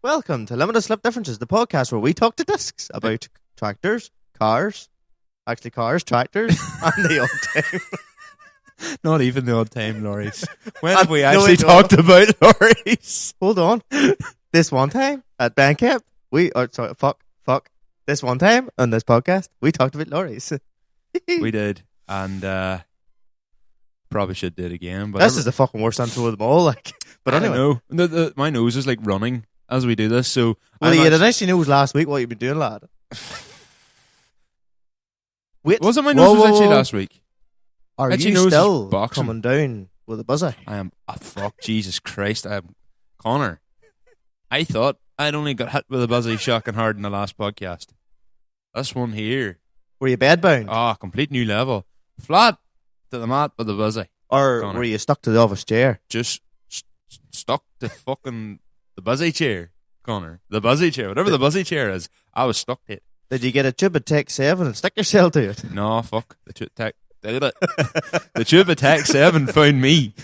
Welcome to Limited Slip Differences, the podcast where we talk to discs about tractors, cars, tractors, and the old time. Not even the old time lorries. When have we actually talked about lorries? Hold on. This one time at Bandcamp, this one time on this podcast, we talked about lorries. We did, and probably should do it again. But this is the fucking worst intro of them all. But anyway, know. My nose is like running as we do this. So well, you had a nice news last week. What you've been doing, lad? Wait, wasn't my nose was actually last week? Are actually, you still boxing. coming down with a buzzer? I am. Oh, fuck, Jesus Christ! I am Conor. I thought I'd only got hit with a buzzy shocking hard in the last podcast. This one here. Were you bedbound? Complete new level. Flat to the mat with the buzzy. Or Conor. were you stuck to the office chair? Just stuck to fucking the buzzy chair, Conor. The buzzy chair. Whatever the buzzy chair is, I was stuck to it. Did you get a tube of Tech 7 and stick yourself to it? No, fuck. The tube of Tech 7 found me.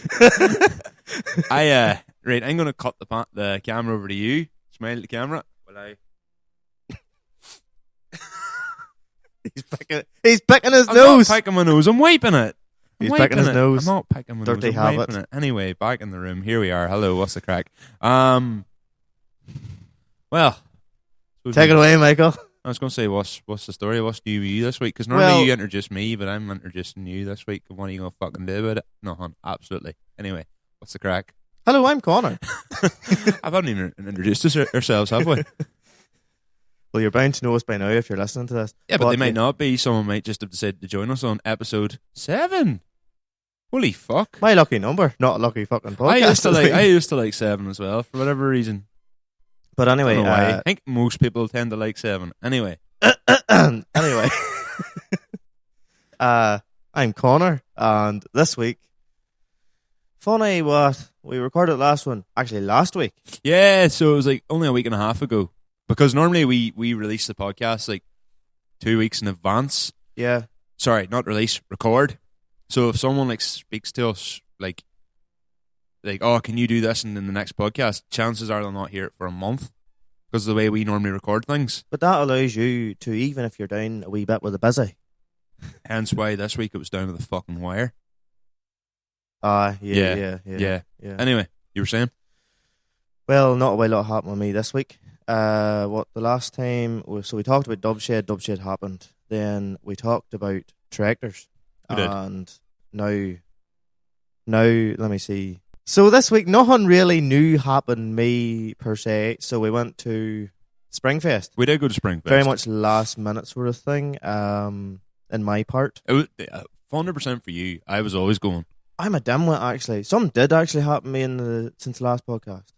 Right, I'm going to cut the camera over to you. Smile at the camera. He's picking his I'm nose. not picking my nose. I'm wiping it. He's picking his nose. I'm not picking my Dirty nose. I'm habit. wiping it. Anyway, back in the room. Here we are. Hello, what's the crack? Well. Take it away, Michael. I was going to say, what's the story? What's new with you this week? Because normally you introduce me, but I'm introducing you this week. What are you going to fucking do about it? No, hon, absolutely. Anyway, what's the crack? Hello, I'm Conor. I haven't even introduced ourselves, have we? Well, you're bound to know us by now if you're listening to this. Yeah, but they might not be. Someone might just have decided to join us on episode 7. Holy fuck. My lucky number, not a lucky fucking podcast. I used to like 7 as well, for whatever reason. But anyway, I think most people tend to like 7. Anyway. Anyway. I'm Conor, and this week, funny what, we recorded last week. Yeah, so it was like only a week and a half ago. Because normally we release the podcast like 2 weeks in advance. Yeah. Sorry, not release, record. So if someone like speaks to us like, oh, can you do this in the next podcast? Chances are they'll not hear it for a month because of the way we normally record things. But that allows you to, even if you're down a wee bit with a busy. Hence why this week it was down to the fucking wire. Yeah. Anyway, you were saying? Well, not a whole lot happened with me this week. The last time, so we talked about Dubshed happened. Then we talked about tractors. We did. And now, let me see. So this week, nothing really new happened me per se. So we went to Springfest. We did go to Springfest. Very much last minute sort of thing. In my part, it was 100% for you. I was always going. I'm a dimwit actually. Something did actually happen to me since the last podcast.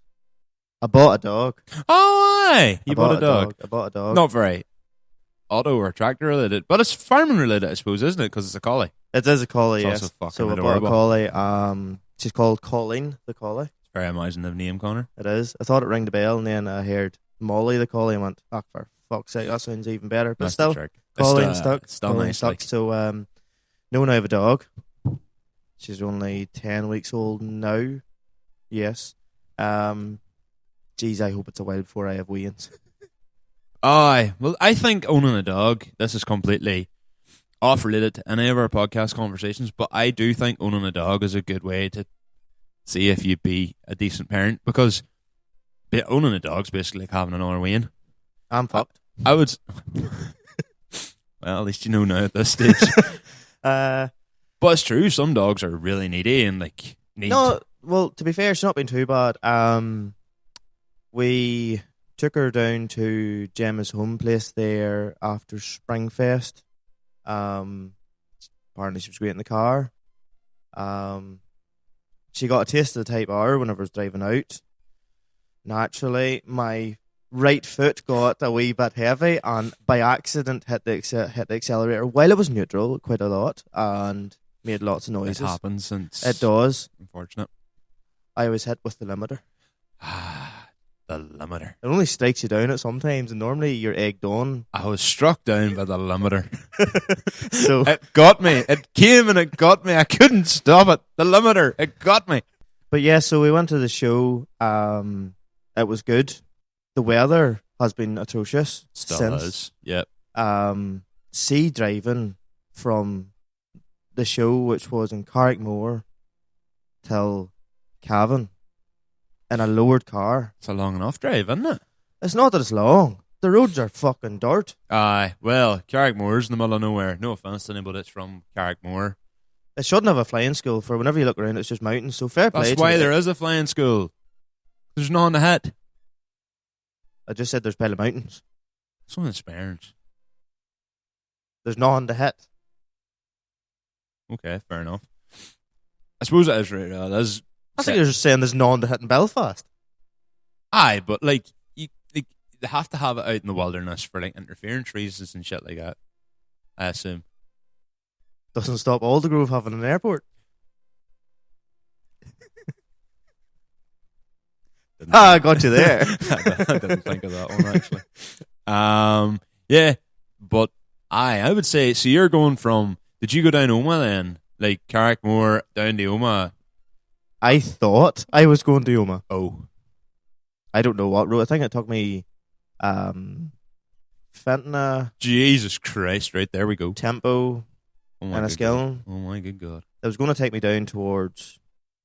I bought a dog. Oh, aye. You bought a dog. I bought a dog. Not very auto or tractor related, but it's farming related, I suppose, isn't it? Because it's a collie. It is a collie, it's yes. Also fucking so adorable. I bought a collie. She's called Colleen, the collie. It's very imaginative name, Conor. It is. I thought it ranged a bell, and then I heard Molly, the collie, and went, "Oh, for fuck's sake, that sounds even better." But That's still, Colleen stuck. Still Colleen nice. stuck. So, no one I have a dog. She's only 10 weeks old now. Yes. Geez, I hope it's a while before I have weans. Aye. Well, I think owning a dog, this is completely off related to any of our podcast conversations, but I do think owning a dog is a good way to see if you'd be a decent parent, because owning a dog's basically like having another wean. I'm fucked. I would. Well, at least you know now at this stage. But it's true, some dogs are really needy and like need. No, well, to be fair, it's not been too bad. We took her down to Gemma's home place there after Springfest. Apparently she was great in the car. She got a taste of the Type R whenever I was driving out. Naturally, my right foot got a wee bit heavy and by accident hit the accelerator while it was neutral quite a lot and made lots of noises. It happens. It does. Unfortunate. I was hit with the limiter. The limiter. It only strikes you down at sometimes, and normally you're egged on. I was struck down by the limiter. So it got me. It came and it got me. I couldn't stop it. The limiter. It got me. But yeah, so we went to the show. It was good. the weather has been atrocious Still since. is. Yep. See driving from the show, which was in Carrickmore, till Cavan in a lowered car. It's a long enough drive, isn't it? It's not that it's long. The roads are fucking dirt. Aye. Well, Carrickmore's in the middle of nowhere. No offence to anybody that's from Carrickmore. It shouldn't have a flying school. For whenever you look around, it's just mountains. So fair play. That's why there is a flying school. There's none on the hit. I just said there's pile of mountains. It's on the Sperns. There's none on the hit. Okay, fair enough. I suppose it is right. It is. I think you're just saying there's none on the hit in Belfast. Aye, but like they have to have it out in the wilderness for like interference reasons and shit like that. I assume. Doesn't stop Aldergrove having an airport. I got you there. I didn't think of that one actually. Yeah, but I would say so. You're going from? Did you go down Oma then? Like Carrickmore down to Oma? I thought I was going to Oma. Oh, I don't know what route. I think it took me Fentana, Jesus Christ! Right there we go. Tempo, Oh and a skill. Oh my good God! It was going to take me down towards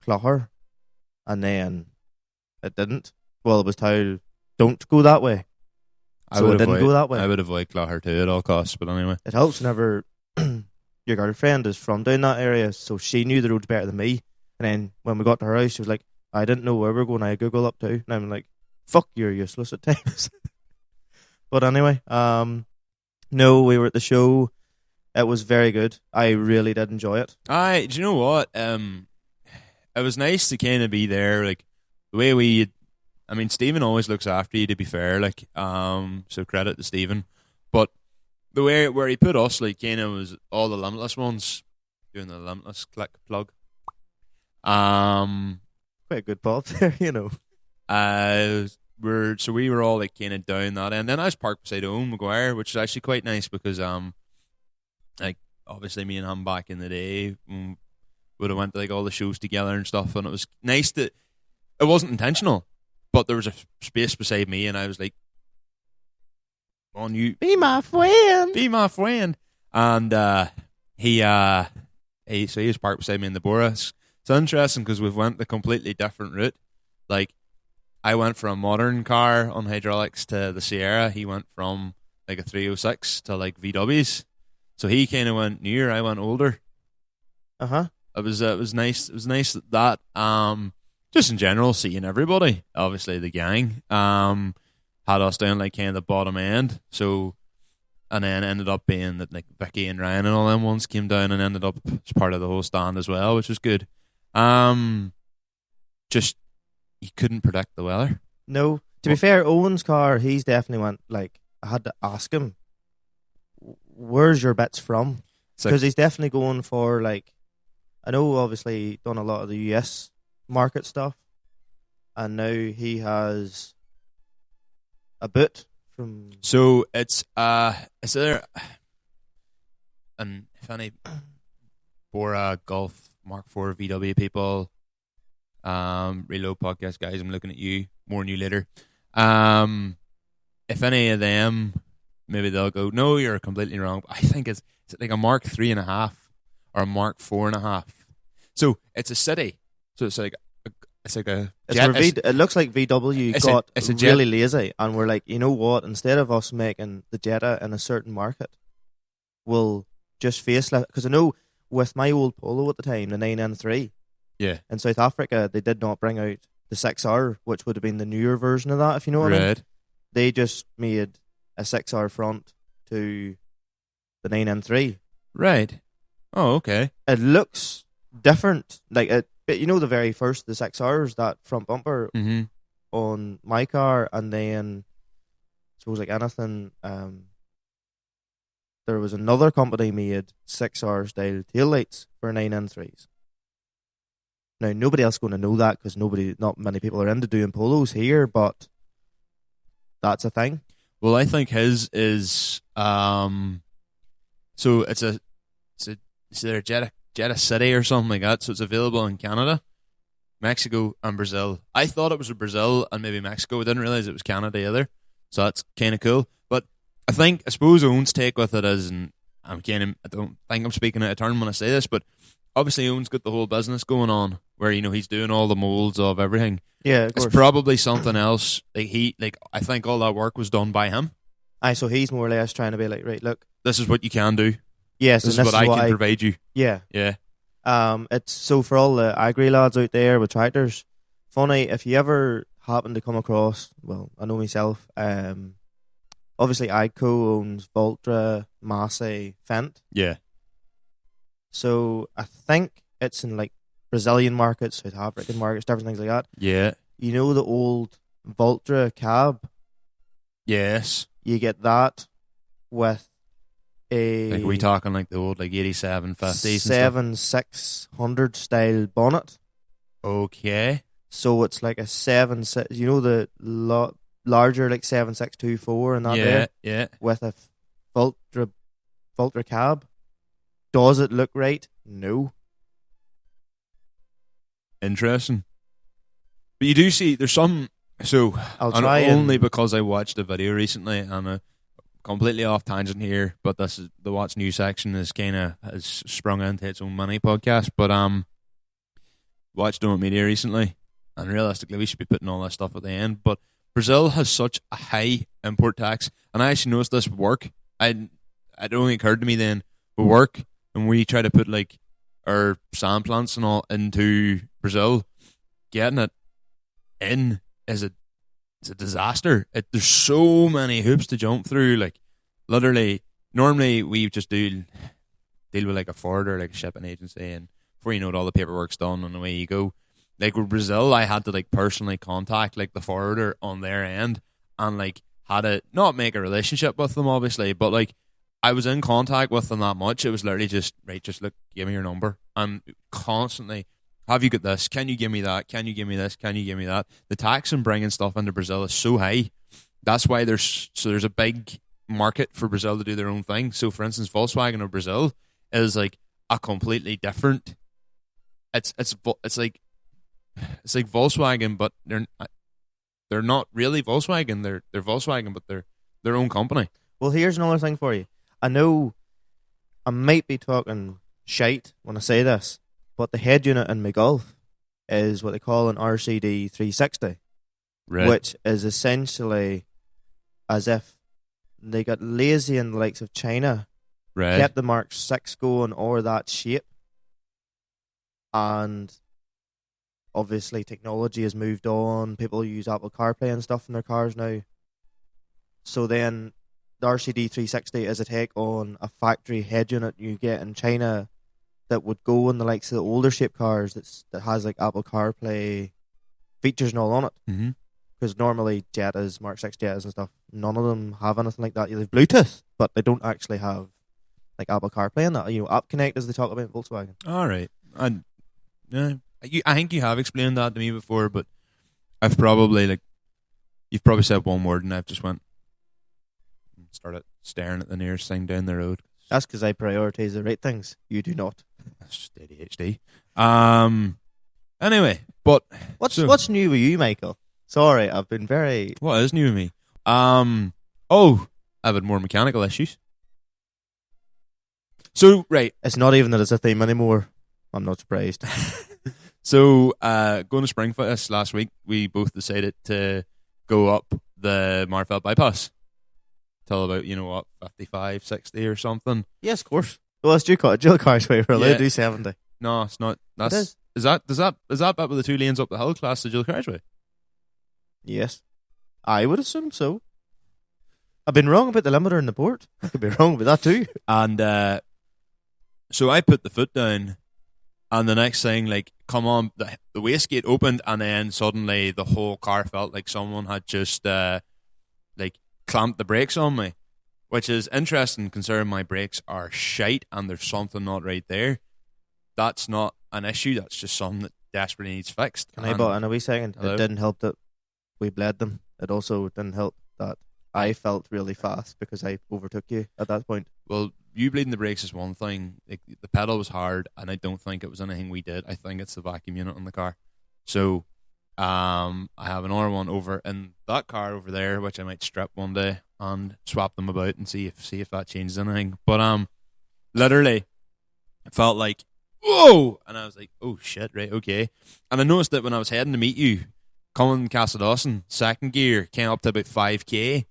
Clogher, and then it didn't. Well, it was told don't go that way. So it didn't go that way. I would avoid Clogher too at all costs, but anyway. It helps whenever your girlfriend is from down that area, so she knew the roads better than me. And then when we got to her house, she was like, I didn't know where we were going. I Google up too. And I'm like, fuck, you're useless at times. But anyway, no, we were at the show. It was very good. I really did enjoy it. Do you know what? It was nice to kind of be there. Like the way Stephen always looks after you. To be fair, like, so credit to Stephen. But the way where he put us, like, kind of was all the Limitless ones doing the Limitless click plug. Quite a good pop there, you know. We were all like kind of down that end. Then I was parked beside Owen Maguire, which is actually quite nice because like obviously me and him back in the day would have went to like all the shows together and stuff, and it was nice that it wasn't intentional, but there was a space beside me, and I was like, "On you, be my friend, be my friend," and he was parked beside me in the Boris. It's interesting because we've went the completely different route. Like, I went from a modern car on hydraulics to the Sierra. He went from like a 306 to like VWs. So he kind of went newer. I went older. It was nice. It was nice that just in general seeing everybody. Obviously the gang had us down like kind of the bottom end. So and then ended up being that like Vicky and Ryan and all them ones came down and ended up as part of the whole stand as well, which was good. Just you couldn't predict the weather. No. To be fair, Owen's car, he's definitely went, like, I had to ask him, where's your bits from? Because he's definitely going for, like, I know obviously done a lot of the US market stuff, and now he has a boot from... So it's, is there, and if any Bora Golf Mark IV VW people, Reload Podcast guys, I'm looking at you, more on you later. If any of them, maybe they'll go, no, you're completely wrong. I think it's like a Mark 3.5 or a Mark 4.5. So it's a city. So it's like a jet. It looks like VW got really lazy, and we're like, you know what? Instead of us making the Jetta in a certain market, we'll just facelift. Because I know with my old Polo at the time, the 9N3, yeah, in South Africa, they did not bring out the 6R, which would have been the newer version of that, if you know what I mean. They just made a 6R front to the 9N3. Right. Oh, okay. It looks different. Like, you know, the very first, the 6Rs, that front bumper on my car, and then, I suppose, like anything, there was another company made 6R style taillights for 9N3s. Now, nobody else is going to know that because not many people are into doing Polos here, but that's a thing. Well, I think his is so it's a Jetta City or something like that. So it's available in Canada. Mexico and Brazil. I thought it was Brazil and maybe Mexico. I didn't realize it was Canada either. So that's kind of cool. But I suppose Owen's take with it is, and I don't think I'm speaking out of turn when I say this, but obviously Owen's got the whole business going on where, he's doing all the molds of everything. Yeah, of It's course. probably something else. I think all that work was done by him. Aye, so he's more or less trying to be like, right, look. This is what you can do. Yes, This and is what I can provide you. Yeah. Yeah. It's so for all the agri lads out there with tractors, funny, if you ever happen to come across, well, I know myself, obviously ICO owns Voltra, Massey, Fendt. Yeah. So I think it's in like Brazilian markets, South African markets, different things like that. Yeah. You know the old Voltra cab? Yes. You get that with a Like, are we talking like the old 87, 50s? 600 style bonnet. Okay. So it's like a 7.6, the larger like 7624 and that there Yeah. with a Voltra cab. Does it look right? No. Interesting. But you do see there's some. So I'll and try only and, because I watched a video recently, and completely off tangent here, but this is the What's New section has sprung into its own mini podcast. But watched Don't Media recently, and realistically we should be putting all that stuff at the end. But Brazil has such a high import tax, and I actually noticed this with work. It only occurred to me then with work, and we try to put like our sand plants and all into Brazil, getting it in is it's a disaster. There's so many hoops to jump through. Like, literally, normally we just deal with like a forwarder, like a shipping agency, and before you know it, all the paperwork's done and away you go. Like with Brazil, I had to like personally contact like the forwarder on their end and like had to not make a relationship with them, obviously, but like I was in contact with them that much. It was literally just look, give me your number, and constantly. Have you got this? Can you give me that? Can you give me this? Can you give me that? The tax on bringing stuff into Brazil is so high. That's why there's a big market for Brazil to do their own thing. So, for instance, Volkswagen of Brazil is like a completely different. It's like Volkswagen, but they're not really Volkswagen. They're Volkswagen, but they're their own company. well, here's another thing for you. I know I might be talking shite when I say this, but the head unit in my Golf is what they call an RCD 360, Right. which is essentially as if they got lazy in the likes of China, Right. kept the Mark 6 going or that shape, and obviously technology has moved on. People use Apple CarPlay and stuff in their cars now. So then the RCD 360 is a take on a factory head unit you get in China that would go in the likes of the older shape cars that has like Apple CarPlay features and all on it. Mm-hmm. Because normally Jettas, Mark 6 Jettas and stuff, none of them have anything like that. They have Bluetooth, but they don't actually have like Apple CarPlay and that. App Connect as they talk about in Volkswagen. All right. I think you have explained that to me before, but I've probably you've probably said one word and I've just went and started staring at the nearest thing down the road. That's because I prioritize the right things. You do not. That's just ADHD. Anyway, but What's new with you, Michael? Sorry, I've been very. What is new with me? I've had more mechanical issues. So right, It's not even that it's a theme anymore. I'm not surprised. so going to Springfest last week, we both decided to go up the Marfell bypass till about 55, 60 or something. Yes, of course. Well, it's dual carriageway. We're allowed to do 70. No, it's not. It is. Is that bit with the two lanes up the hill class the dual carriageway? Yes. I would assume so. I've been wrong about the limiter in the port. I could be wrong about that too. And so I put the foot down, and the next thing, come on, the wastegate opened, and then suddenly the whole car felt like someone had just clamped the brakes on me, which is interesting considering my brakes are shite and there's something not right there. That's not an issue. That's just something that desperately needs fixed. Can I butt in a wee second? Hello? It didn't help that we bled them. It also didn't help that I felt really fast because I overtook you at that point. Well, you bleeding the brakes is one thing. The pedal was hard, and I don't think it was anything we did. I think it's the vacuum unit on the car. So I have another one over in that car over there, which I might strip one day and swap them about and see if that changes anything. But literally, it felt like whoa, and I was like, oh shit, right, okay. And I noticed that when I was heading to meet you, coming Castledawson, second gear came up to about 5k.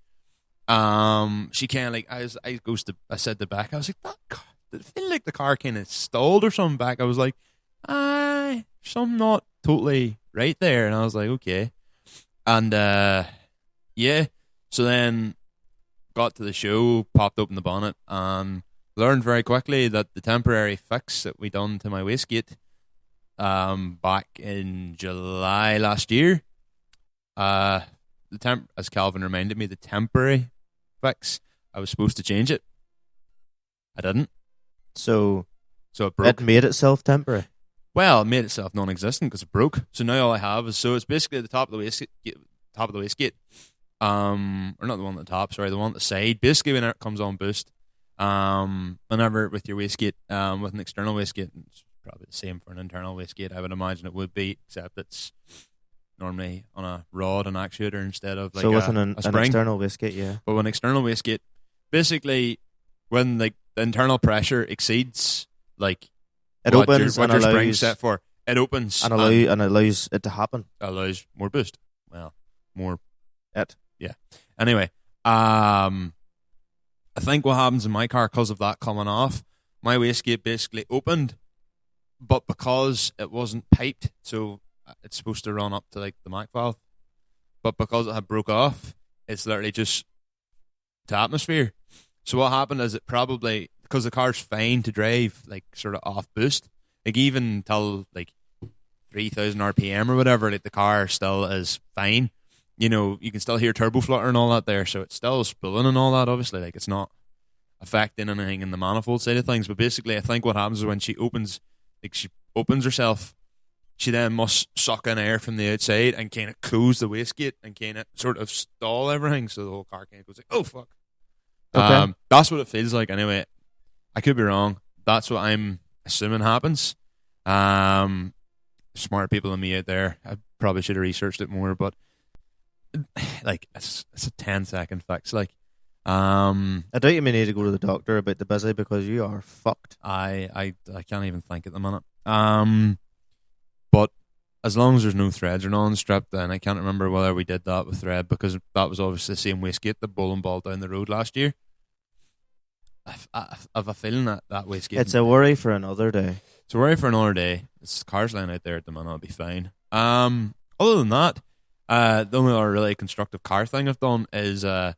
She kind of like I said to back, I was like, that car, did it feel like the car kind of stalled or something back? I was like, something not totally right there, and I was like, okay. And yeah, so then got to the show, popped open the bonnet, and learned very quickly that the temporary fix that we done to my wastegate back in July last year, as Calvin reminded me, the temporary fix, I was supposed to change it. I didn't. So it broke. It made itself temporary. Well, it made itself non-existent because it broke. So now all I have is, so it's basically the top of the wastegate, or not the one at the top, sorry, the one at the side. Basically, when it comes on boost, whenever with your wastegate, with an external wastegate, it's probably the same for an internal wastegate. I would imagine it would be, except it's normally on a rod and actuator instead of like an a spring. external wastegate, yeah. But with an external wastegate, basically, when like the internal pressure exceeds like it opens what and your allows spring's set for, it opens and allows it to happen. Allows more boost. Well, more it. Yeah. Anyway, I think what happens in my car because of that coming off, my wastegate basically opened, but because it wasn't piped, so it's supposed to run up to like the Mac valve, but because it had broke off, it's literally just to atmosphere. So what happened is it probably, because the car's fine to drive, like sort of off boost, like even till like 3,000 RPM or whatever, like the car still is fine. You know, you can still hear turbo flutter and all that there, so it's still spooling and all that, obviously. Like, it's not affecting anything in the manifold side of things. But basically, I think what happens is when she opens herself, she then must suck in air from the outside and kind of close the wastegate and kind of sort of stall everything, so the whole car kind of goes like, oh, fuck. Okay. That's what it feels like anyway. I could be wrong. That's what I'm assuming happens. Smart people than me out there. I probably should have researched it more, but like it's a 10-second fix. Like, I doubt you may need to go to the doctor about the busy because you are fucked. I can't even think at the minute. But as long as there's no threads or non stripped, then I can't remember whether we did that with thread, because that was obviously the same wastegate that bowling ball down the road last year. I've a feeling that wastegate. It's a worry for another day. It's a worry for another day. It's cars lying out there at the minute. I'll be fine. Other than that, the only other really constructive car thing I've done is the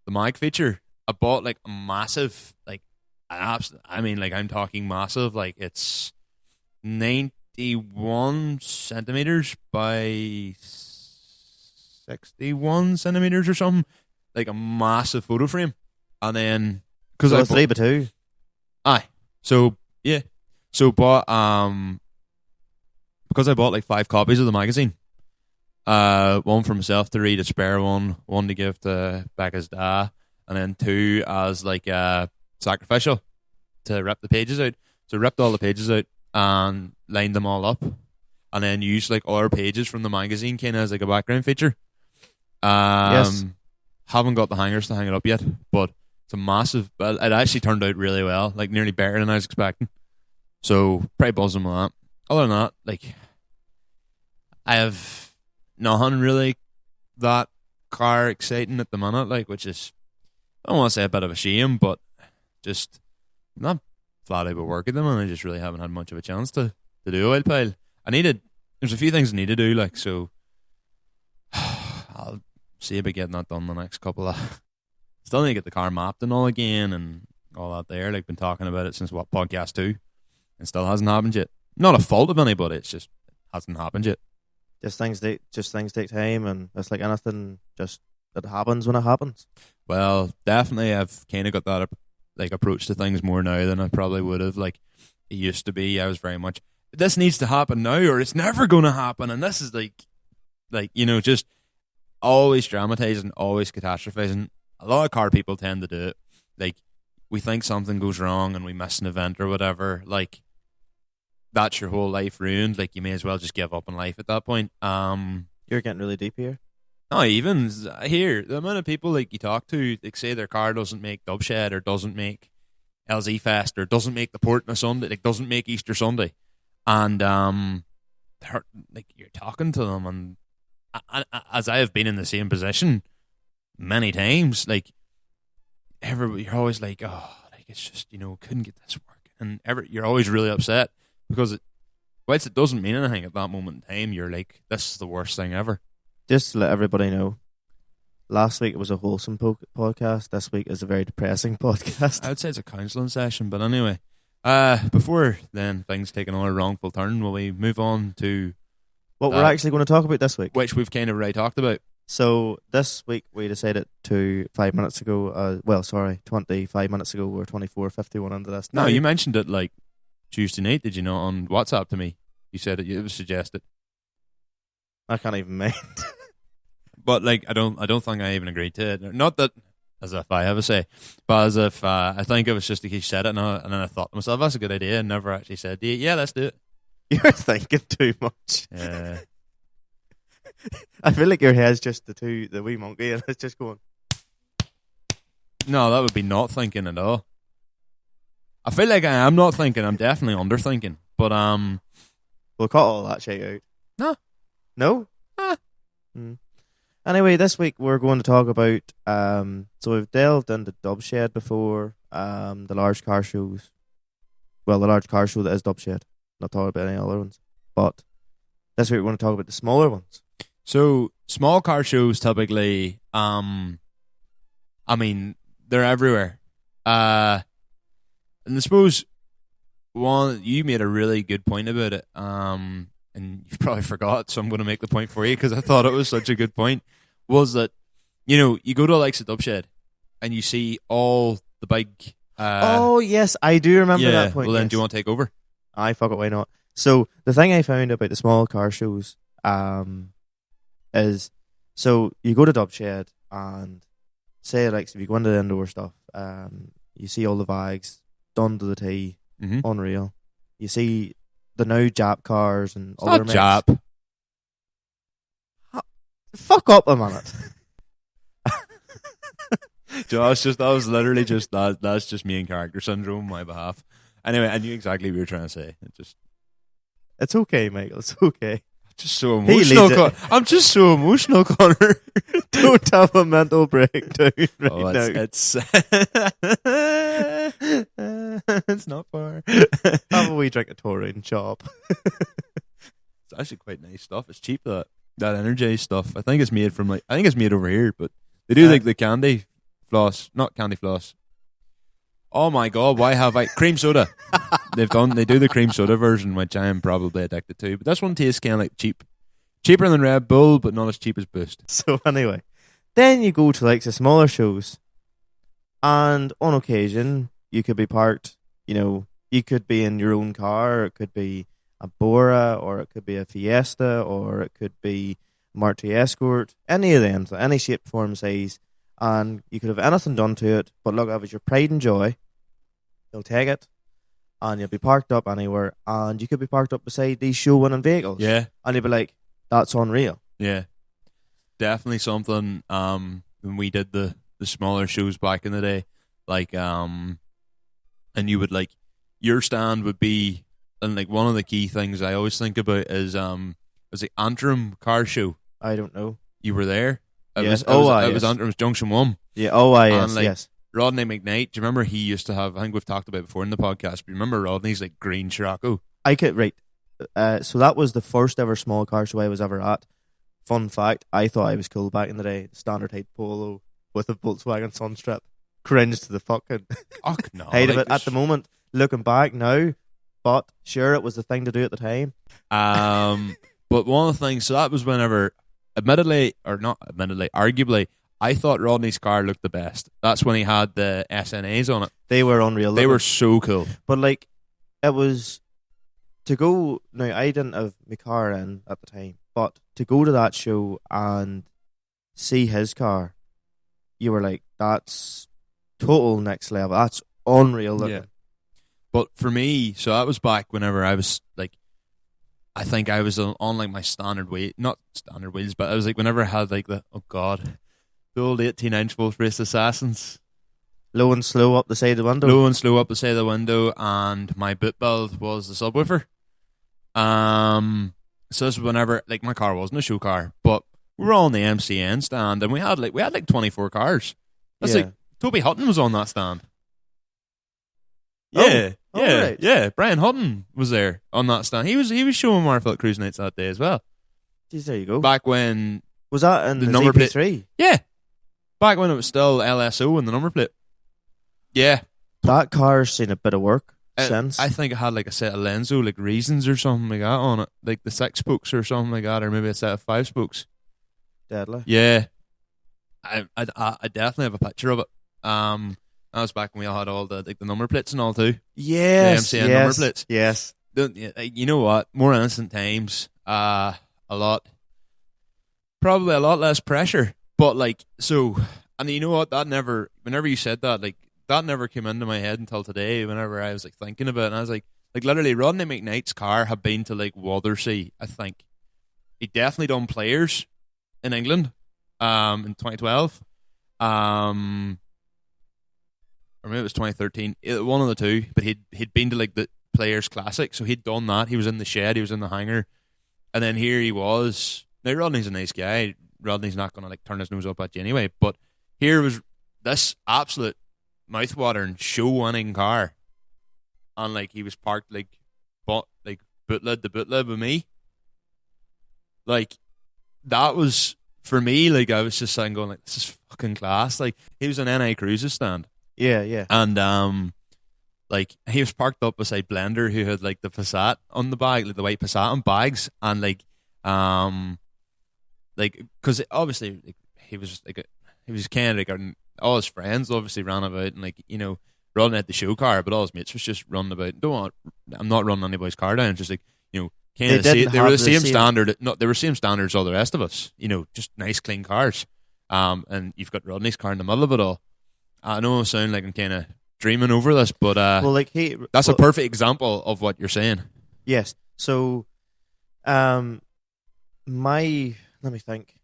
mag feature. I bought like a massive, like I mean, like I'm talking massive. Like it's 91 centimeters by 61 centimeters or something. Like a massive photo frame, and then because so I it's 3x2. Aye. So yeah. So bought because I bought like 5 copies of the magazine. One for myself to read, a spare one to give to Becca's dad, and then 2 as like sacrificial to rip the pages out. So ripped all the pages out and lined them all up, and then used like other pages from the magazine kind of as like a background feature. Yes. Haven't got the hangers to hang it up yet, but it's a massive. But it actually turned out really well, like nearly better than I was expecting. So pretty buzzing with that. Other than that, like I have nothing really that car exciting at the minute, like, which is, I don't want to say a bit of a shame, but just not flat out with work at the moment. I just really haven't had much of a chance to do oil pile. There's a few things I need to do, like, so I'll see about getting that done the next couple of. Still need to get the car mapped and all again and all that there. Like, been talking about it since podcast 2, and still hasn't happened yet. Not a fault of anybody, it's just hasn't happened yet. Just things take time, and it's like anything, just it happens when it happens. Well, definitely, I've kind of got that like approach to things more now than I probably would have. Like, it used to be, I was very much, this needs to happen now, or it's never going to happen, and this is like you know, just always dramatizing, always catastrophizing. A lot of car people tend to do it. Like, we think something goes wrong and we miss an event or whatever. Like, that's your whole life ruined. Like, you may as well just give up on life at that point. You're getting really deep here. Not even here. The amount of people like you talk to, like, say their car doesn't make Dubshed or doesn't make LZ Fest or doesn't make the port on a Sunday, like doesn't make Easter Sunday, and they're, like, you're talking to them, and as I have been in the same position many times, like, you're always like, oh, like, it's just, couldn't get this working, and you're always really upset because whilst it doesn't mean anything at that moment in time, you're like, this is the worst thing ever. Just to let everybody know, last week it was a wholesome podcast. This week is a very depressing podcast. I would say it's a counselling session, but anyway, before then things take another wrongful turn, will we move on to what we're actually going to talk about this week? Which we've kind of already talked about. So this week we decided to 5 minutes ago, 25 minutes ago, we're 24:51 into this. No, you mentioned it like Tuesday night, did you not, on WhatsApp to me? You said it was suggested. I can't even mind. But like, I don't think I even agreed to it. Not that as if I have a say, but as if I think it was just because you said it, and then I thought to myself, that's a good idea, and never actually said, yeah, let's do it. You're thinking too much. Yeah. I feel like your head's just the wee monkey, and it's just going. No, that would be not thinking at all. I feel like I am not thinking. I'm definitely underthinking. But we'll cut all that shit out. No. Anyway, this week we're going to talk about. So we've delved into Dubshed before. The large car shows. Well, the large car show that is Dubshed. Not talking about any other ones. But this week we're going to talk about the smaller ones. So small car shows typically. I mean, they're everywhere. And I suppose you made a really good point about it. And you probably forgot, so I'm going to make the point for you because I thought it was such a good point, was that, you go to a Lexus Dubshed and you see all the big... oh, yes, I do remember that point. Well, then yes. Do you want to take over? Fuck it, why not? So, the thing I found about the small car shows is, so you go to Dubshed and say, like, if you go into the indoor stuff, you see all the bags done to the T, unreal. You see the new Jap cars and it's other not Jap. Fuck up a minute. Josh, that was literally just that. That's just me and character syndrome on my behalf. Anyway, I knew exactly what you were trying to say. It's okay, Michael. It's okay. Just so emotional. I'm just so emotional, Conor. Don't have a mental breakdown right now. It's not far. Have a wee drink of taurine chop. It's actually quite nice stuff. It's cheap, that Energize stuff. I think it's made over here, but they do like the candy floss, not candy floss. Oh my god, why have I cream soda? They do the cream soda version, which I am probably addicted to. But this one tastes kind of like cheaper than Red Bull, but not as cheap as Boost. So anyway, then you go to like the smaller shows, and on occasion you could be parked. You could be in your own car. Or it could be a Bora, or it could be a Fiesta, or it could be Marti Escort. Any of them, any shape, form, size, and you could have anything done to it. But look, if it's your pride and joy, you'll take it, and you'll be parked up anywhere, and you could be parked up beside these show-winning vehicles. Yeah. And you'll be like, that's unreal. Yeah. Definitely something, when we did the smaller shows back in the day, like, and you would, like, your stand would be, and like one of the key things I always think about is the Antrim car show. I don't know. You were there? It yes. was Antrim's Junction 1. Yeah, yes, like, yes. Rodney McKnight, do you remember he used to have, I think we've talked about it before in the podcast, but you remember Rodney's like green Scirocco? So that was the first ever small car show I was ever at. Fun fact, I thought I was cool back in the day. Standard height polo with a Volkswagen Sunstrip. Cringe to the fucking height of it. At the moment, looking back now, but sure, it was the thing to do at the time. But one of the things, so that was whenever, arguably, I thought Rodney's car looked the best. That's when he had the SNAs on it. They were unreal. They were so cool. But like, it was to go. Now I didn't have my car in at the time, but to go to that show and see his car, you were like, "That's total next level. That's unreal looking." Yeah. But for me, so that was back whenever I was like, I think I was on like my standard weight, not standard wheels, but I was like whenever I had like the old 18-inch Wolf Race Assassins. Low and slow up the side of the window. Low and slow up the side of the window, and my boot build was the subwoofer. So this was whenever, like, my car wasn't a show car, but we were all on the MCN stand, and we had like 24 cars. That's like Toby Hutton was on that stand. Yeah, right. yeah. Brian Hutton was there on that stand. He was showing Marfelt Cruise Nights that day as well. Jeez, there you go. Back when was that in the number ZP3? plate? Yeah, back when it was still LSO in the number plate. Yeah, that car's seen a bit of work since. I think it had like a set of Lenzo, like Reasons or something like that on it, like the 6 spokes or something like that, or maybe a set of 5 spokes. Deadly. Yeah, I definitely have a picture of it. That was back when we all had all the number plates and all too. Yes, the MCN number plates. Yes. You know what? More innocent times. Probably a lot less pressure. But like, so, and you know what? Whenever you said that, like, that never came into my head until today. Whenever I was like thinking about it, and I was like literally, Rodney McKnight's car had been to like Watersea. I think he definitely done players in England, in 2012, or maybe it was 2013. One of the two. But he'd been to like the Players Classic, so he'd done that. He was in the shed, he was in the hangar, and then here he was. Now Rodney's a nice guy. Rodney's not going to like turn his nose up at you anyway. But here was this absolute mouthwatering show-winning car, and like he was parked like bootleg to bootleg with me. Like that was for me. Like I was just saying, going like, this is fucking class. Like he was an NI Cruises stand. Yeah. And like he was parked up beside Blender, who had like the Passat on the bag, like the white Passat on bags, and like because obviously like, he was kind of like all his friends obviously ran about, and like, you know, Rodney had the show car, but all his mates was just running about. I'm not running anybody's car down. Just like, you know, kind of they were the same standard. No, they were same standards as all the rest of us. You know, just nice clean cars. And you've got Rodney's car in the middle of it all. I know I sound like I'm kind of dreaming over this, but that's a perfect example of what you're saying. Yes. So, let me think.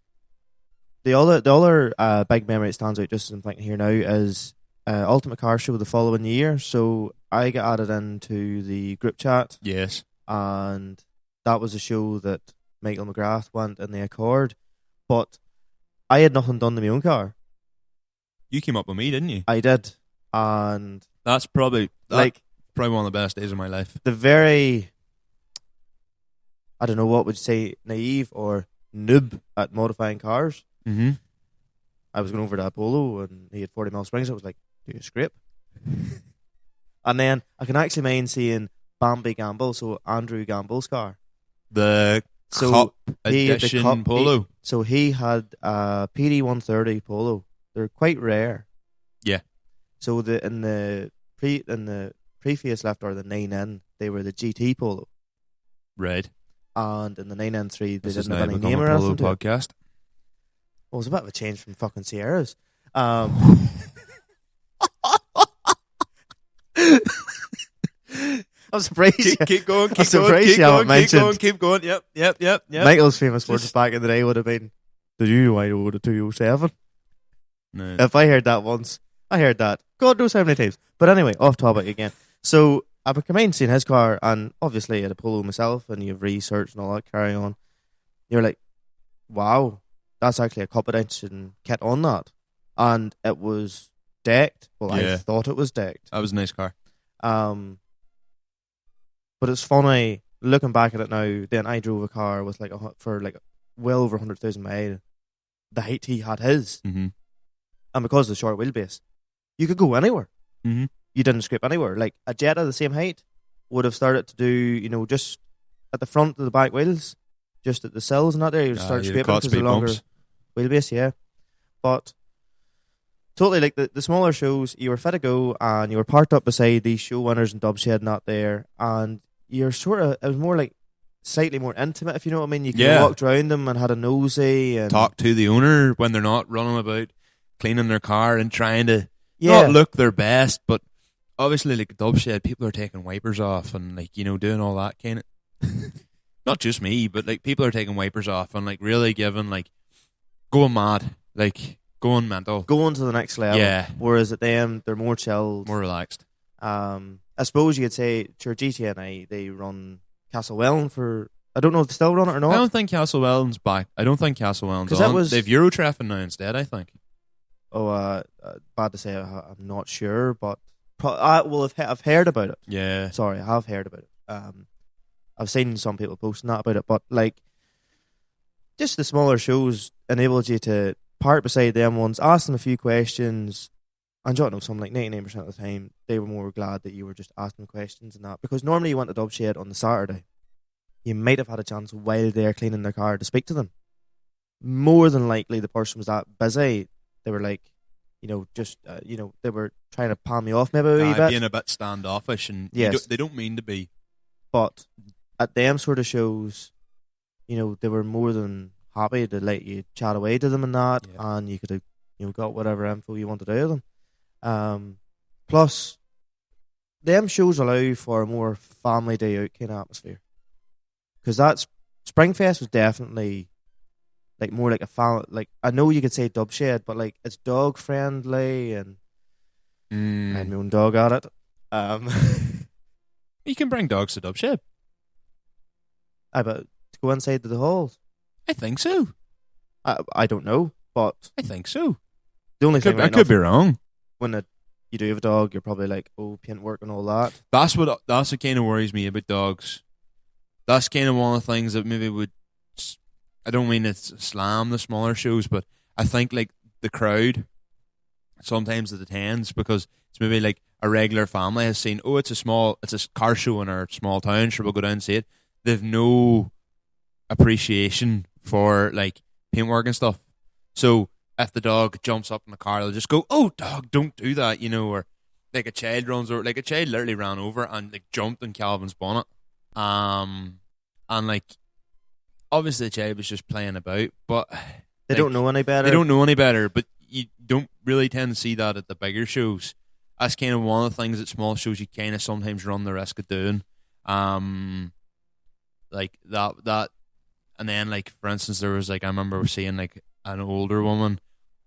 The other big memory that stands out, just as I'm thinking here now, is Ultimate Car Show the following year. So I got added into the group chat. Yes. And that was a show that Michael McGrath went in the Accord, but I had nothing done to my own car. You came up with me, didn't you? I did, and that's probably one of the best days of my life. The very, I don't know what would you say, naive or noob at modifying cars. Mm-hmm. I was going over to Apollo and he had 40 mil springs. I was like, do you scrape? And then I can actually mind seeing Bambi Gamble, so Andrew Gamble's car. The Cup Edition Polo. He had a PD 130 Polo. They're quite rare. Yeah. So in the previous left, or the 9N, they were the GT Polo. Right. And in the 9N3, they didn't have any name or anything. Podcast. Well, it was a bit of a change from fucking Sierras. I'm surprised. Keep going. Keep going. Yep. Michael's famous words back in the day would have been, "Did you ride over the 207?" No. If I heard that once, I heard that God knows how many times. But anyway, off topic again. So I became seeing his car, and obviously I had a Polo myself, and you've researched and all that carry on. You're like, wow, that's actually a Cup Edition kit on that, and it was decked. Well, yeah. I thought it was decked. That was a nice car. But it's funny looking back at it now. Then I drove a car with for well over 100,000 miles. The height he had his. Mm-hmm. And because of the short wheelbase, you could go anywhere. Mm-hmm. You didn't scrape anywhere. Like a Jetta the same height would have started to do, just at the front of the back wheels, just at the sills and that there, you would start scraping because of the longer wheelbase, yeah. But totally, like the smaller shows, you were fit to go and you were parked up beside these show winners and dub shed and that there, and you're it was more like slightly more intimate, if you know what I mean. You could walk around them and had a nosy and talk to the owner when they're not running about cleaning their car and trying to not look their best, but obviously, like dub shed, people are taking wipers off and like doing all that kind of. Not just me, but like people are taking wipers off and like really giving like going mad, like going mental, going to the next level. Yeah. Whereas at them, they're more chilled, more relaxed. I suppose you could say, sure, GTNI, they run Castlewellan for. I don't know if they still run it or not. I don't think Castlewellan's back. I don't think Castlewellan's 'Cause on. that was- They've Eurotraffing now instead, I think. Oh, bad to say, I'm not sure, but I've heard about it. Yeah. Sorry, I have heard about it. I've seen some people posting that about it, but like, just the smaller shows enabled you to park beside them ones, ask them a few questions, and you know, something like 99% of the time, they were more glad that you were just asking questions and that. Because normally you went to Dub Shed on the Saturday, you might have had a chance while they're cleaning their car to speak to them. More than likely, the person was that busy. They were like, they were trying to palm me off maybe a wee bit. Being a bit standoffish, and Yes. they don't mean to be. But at them sort of shows, they were more than happy to let you chat away to them and that, Yeah. and you could have, got whatever info you wanted out of them. Plus, them shows allow for a more family day out kind of atmosphere. Because Springfest was definitely like more like a family. Like, I know you could say Dub Shed, but like it's dog friendly, and I had my own dog at it. You can bring dogs to Dub Shed. But to go inside to the halls, I think so. I don't know, but I think so. the only thing I right could now, be wrong. when you do have a dog, you're probably like, paint work and all that. That's what kind of worries me about dogs. That's kind of one of the things that maybe would. I don't mean to slam the smaller shows, but I think like the crowd sometimes it attends because it's maybe like a regular family has seen, it's a car show in our small town, sure we'll go down and see it. They've no appreciation for like paintwork and stuff. So if the dog jumps up in the car, they'll just go, "Oh, dog, don't do that," or like a child runs over, like a child literally ran over and like jumped in Calvin's bonnet. And like obviously the child was just playing about, but They don't know any better. They don't know any better, but you don't really tend to see that at the bigger shows. That's kind of one of the things at small shows you kind of sometimes run the risk of doing. Like that, and then like for instance, there was like I remember seeing like an older woman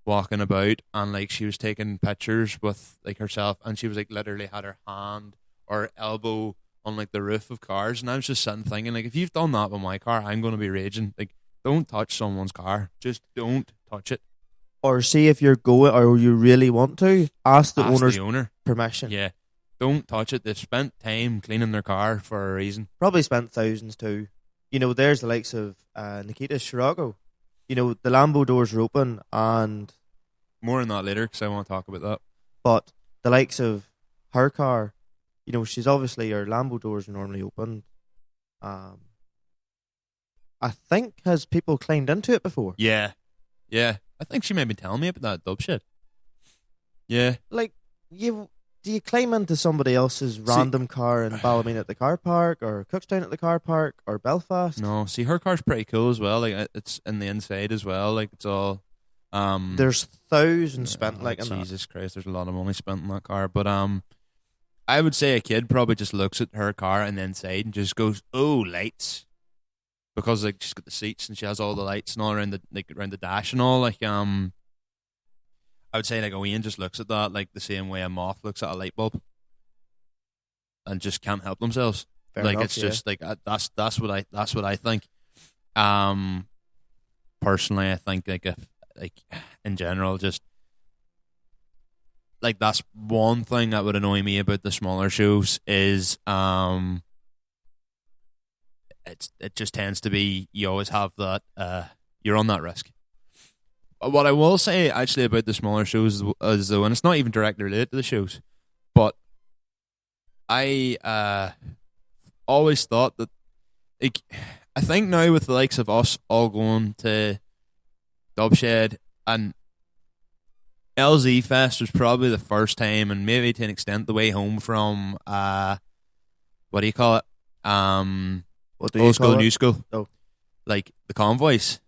walking about, and like she was taking pictures with like herself, and she was like literally had her hand or elbow on like the roof of cars, and I was just sitting thinking like, if you've done that with my car, I'm going to be raging. Like, don't touch someone's car. Just don't touch it. Or see if you're going, or you really want to, ask the owner's owner permission. Yeah, don't touch it. They've spent time cleaning their car for a reason. Probably spent thousands too. There's the likes of Nikita Shirago. The Lambo doors are open, and More on that later because I want to talk about that. but the likes of her car, she's obviously, her Lambo doors are normally open. I think, has people climbed into it before? Yeah. I think she may be telling me about that dub shit. Yeah. Like, do you climb into somebody else's random car in Ballymena at the car park, or Cookstown at the car park, or Belfast? No, see, her car's pretty cool as well. Like, it's in the inside as well. Like, it's all. There's thousands spent in Jesus Christ, there's a lot of money spent on that car. But I would say a kid probably just looks at her car and the inside and just goes, "Oh, lights," because like she's got the seats and she has all the lights and all around the dash and all. Like I would say like Owen just looks at that like the same way a moth looks at a light bulb, and just can't help themselves. Fair like enough, it's just like that's what I think. Personally, I think like if like in general, just like that's one thing that would annoy me about the smaller shows is it just tends to be you always have that you're on that risk. What I will say actually about the smaller shows is though, and it's not even directly related to the shows, but I always thought that like I think now with the likes of us all going to Dubshed and LZ Fest was probably the first time, and maybe to an extent the way home from what do you call it? What do you old call school, it? new school. Oh. Like the convoys.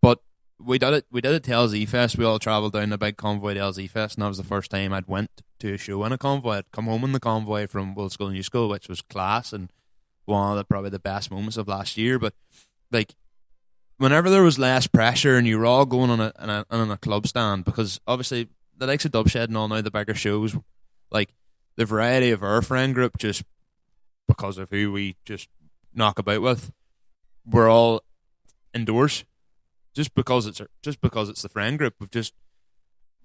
But we did it to LZ Fest. We all travelled down a big convoy to LZ Fest, and that was the first time I'd went to a show in a convoy. I'd come home in the convoy from Old School New School, which was class and one of probably the best moments of last year. But like, whenever there was less pressure and you were all going on a club stand, because obviously the likes of Dubshed and all now the bigger shows, like the variety of our friend group, just because of who we just knock about with, we're all indoors. Just because it's the friend group,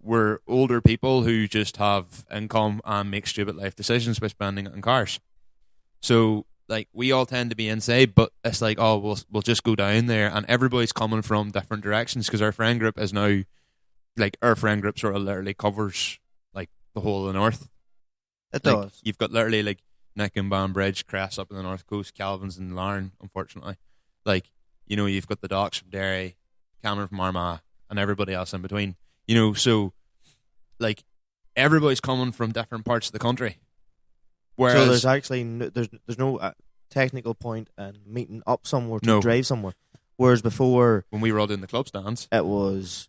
we're older people who just have income and make stupid life decisions by spending it on cars. So like we all tend to be inside, but it's like, oh, we'll just go down there, and everybody's coming from different directions because our friend group is now, like, our friend group sort of literally covers like the whole of the north. It does. You've got literally like Nick and Banbridge, Cress up in the north coast, Calvin's and Larne, unfortunately. Like, you know, you've got the Docks from Derry, Cameron from Armagh, and everybody else in between. You know, so like everybody's coming from different parts of the country. Whereas, so there's actually there's no technical point in meeting up somewhere to drive somewhere. Whereas before, when we were all doing the club stands, it was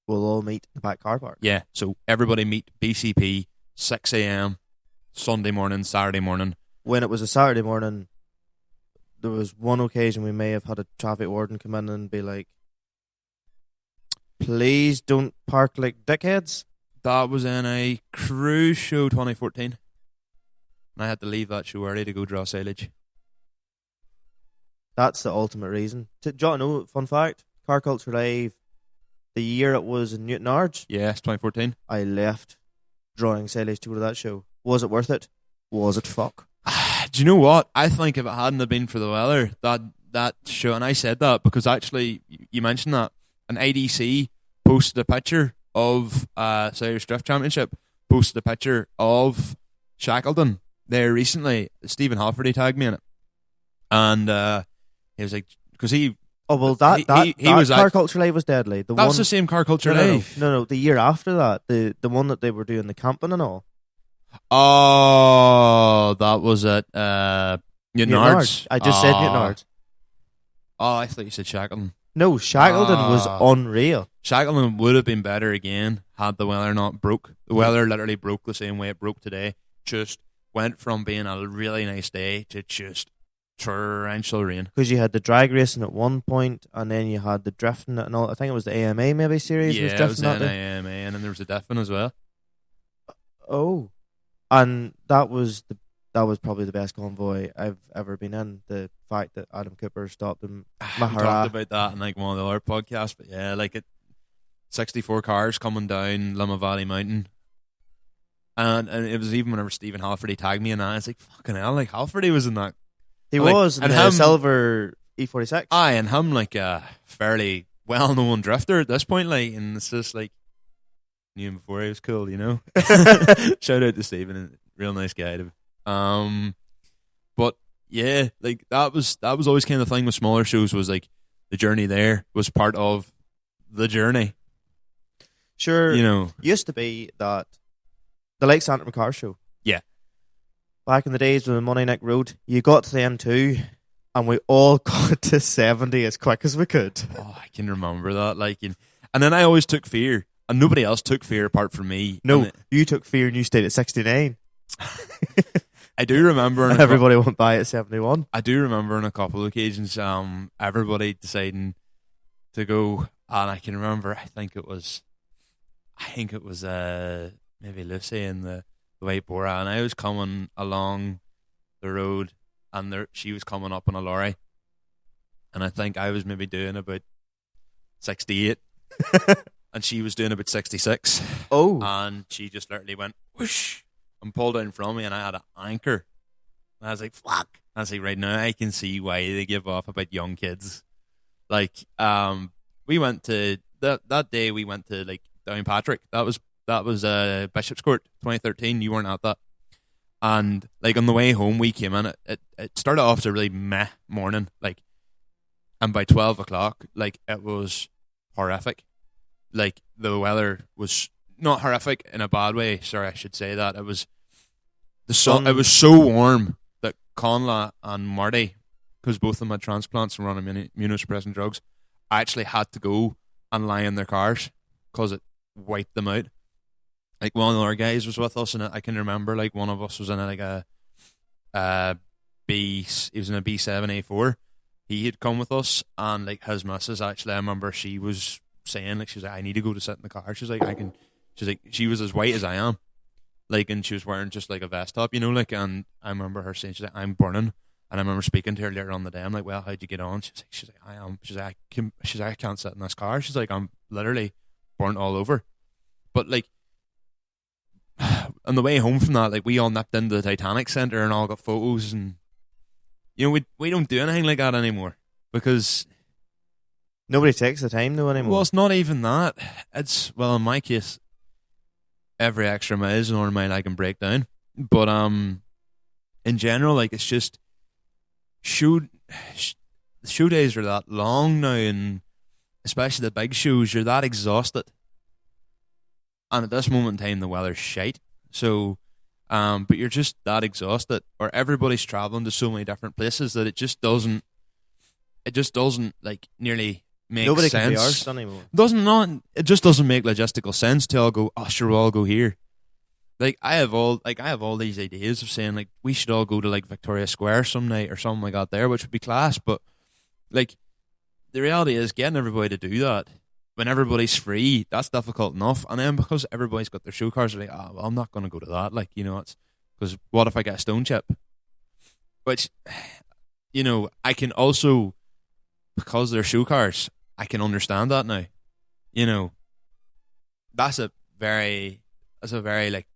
we'll all meet in the back car park. Yeah, so everybody meet BCP 6 a.m. Sunday morning, Saturday morning. When it was a Saturday morning, there was one occasion we may have had a traffic warden come in and be like, "Please don't park like dickheads." That was in a cruise show 2014. And I had to leave that show early to go draw silage. That's the ultimate reason. Do you know, fun fact, Car Culture Live, the year it was in Newton Arch. Yes, 2014. I left drawing silage to go to that show. Was it worth it? Was it fuck? Do you know what? I think if it hadn't have been for the weather, that show, and I said that because actually, you mentioned that, an IDC posted a picture of Irish Drift Championship, posted a picture of Shackleton there recently. Stephen Hafferty tagged me in it, and he was like, because he. Oh well, that was Car Culture Live was deadly. That's the same Car Culture Live. No, the year after that, the one that they were doing the camping and all. Oh, that was at Newton Ards. I just said Newton Ards. Oh, I thought you said Shackleton. No, Shackleton was unreal. Shackleton would have been better again had the weather not broke. The weather literally broke the same way it broke today. Just went from being a really nice day to just torrential rain. Because you had the drag racing at one point, and then you had the drifting and all. I think it was the AMA maybe series. Yeah, was drifting it was the AMA, and then there was the diffing as well. Oh, and that was probably the best convoy I've ever been in. The fact that Adam Cooper stopped him. We talked about that in like one of the other podcasts, but yeah, like 64 cars coming down Lima Valley Mountain. And it was even whenever Stephen Halferty tagged me in that, I was like, fucking hell, like Halferty was in that. He was in the silver E46. Aye, and him like a fairly well-known drifter at this point, like, and it's just like, knew him before he was cool, you know? Shout out to Stephen, real nice guy. But yeah, like that was always kind of the thing with smaller shows, was like the journey there was part of the journey. Sure, you know, used to be that the Lake Santrum car show. Yeah, back in the days when Money Neck Road, you got to the M2, and we all got to 70 as quick as we could. Oh, I can remember that. Like, and then I always took fear, and nobody else took fear apart from me. No, you took fear and you stayed at 69. I do remember everybody went by at 71. I do remember on a couple of occasions, everybody deciding to go, and I can remember. I think it was maybe Lucy in the White Bora, and I was coming along the road, and she was coming up on a lorry, and I think I was maybe doing about 68, and she was doing about 66. Oh, and she just literally went whoosh and pulled out in front of me, and I had an anchor. And I was like, fuck. I was like, right now I can see why they give off about young kids. Like, we went to that day. We went to like Downpatrick. That was Bishop's Court 2013. You weren't at that. And like on the way home, we came in. It started off as a really meh morning. Like, and by 12 o'clock, like it was horrific. Like the weather was not horrific in a bad way. Sorry, I should say that. It was the sun. It was so warm that Conor and Marty, because both of them had transplants and were on immunosuppressant drugs, actually had to go and lie in their cars because it wiped them out. like one of our guys was with us, and I can remember like one of us was in like a B. He was in a B7A4. He had come with us, and like his missus, actually, I remember she was saying like, she was like, I need to go to sit in the car. She's like, I can. She's like, she was as white as I am, like, and she was wearing just like a vest top, you know, like, and I remember her saying, she's like, I'm burning. And I remember speaking to her later on the day. I'm like, well, how'd you get on? She's like, I am. She's like, I can't sit in this car. She's like, I'm literally burnt all over. But like, on the way home from that, like, we all nipped into the Titanic Centre and all got photos, and you know, we don't do anything like that anymore because Nobody takes the time though anymore. well, it's not even that. It's, well, in my case, every extra mile is an order mile I can break down. But in general, like, it's just shoe days are that long now, and especially the big shows, you're that exhausted. And at this moment in time, the weather's shite. So, but you're just that exhausted, or everybody's traveling to so many different places that it just doesn't like nearly make Nobody sense. can be arsed anymore. It just doesn't make logistical sense to all go, oh sure, we'll all go here. Like I have all these ideas of saying like we should all go to like Victoria Square some night or something like that there, which would be class. But like the reality is getting everybody to do that when everybody's free, that's difficult enough. And then because everybody's got their show cars, they're like, oh, well, I'm not going to go to that. Like, you know, it's because what if I get a stone chip? Which, you know, I can also, because they're show cars, I can understand that now. You know, that's a very like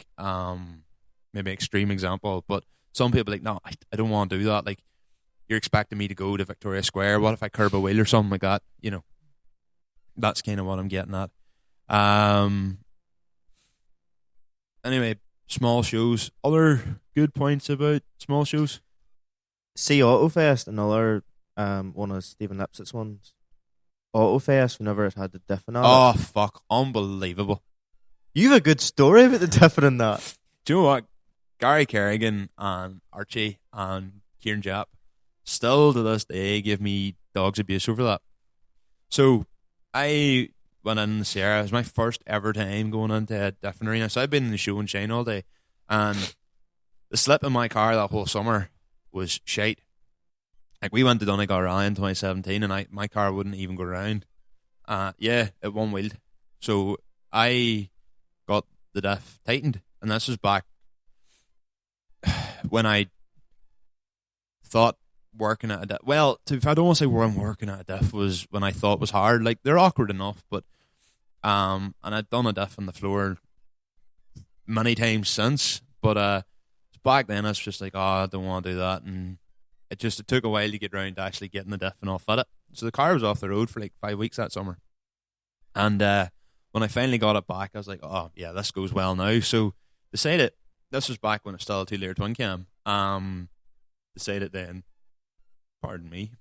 maybe extreme example, but some people are like, no, I don't want to do that. Like, you're expecting me to go to Victoria Square. What if I curb a wheel or something like that? You know, that's kind of what I'm getting at. Anyway, small shows. Other good points about small shows? See Autofest, another one of Stephen Lipsett's ones. Autofest, whenever it had the diffing on Oh, it. fuck. Unbelievable. You have a good story about the diffing in that. Do you know what? Gary Kerrigan and Archie and Kieran Japp still to this day give me dog's abuse over that. So I went in the Sierra. It was my first ever time going into a different arena. So I've been in the show and shine all day, and the slip in my car that whole summer was shite. Like, we went to Donegal Rally in 2017, and my car wouldn't even go around. Yeah, it one-wheeled. So I got the diff tightened, and this was back when I thought working at a diff. Well, I don't want to say where I'm working at a diff was when I thought was hard. Like, they're awkward enough, but and I'd done a diff on the floor many times since, but back then I was just like, oh, I don't want to do that, and it took a while to get around to actually getting the diff and all fit it. So the car was off the road for like 5 weeks that summer, and when I finally got it back, I was like, oh yeah, this goes well now. So decided, this was back when it was still a 2-litre twin cam. Decided then, pardon me,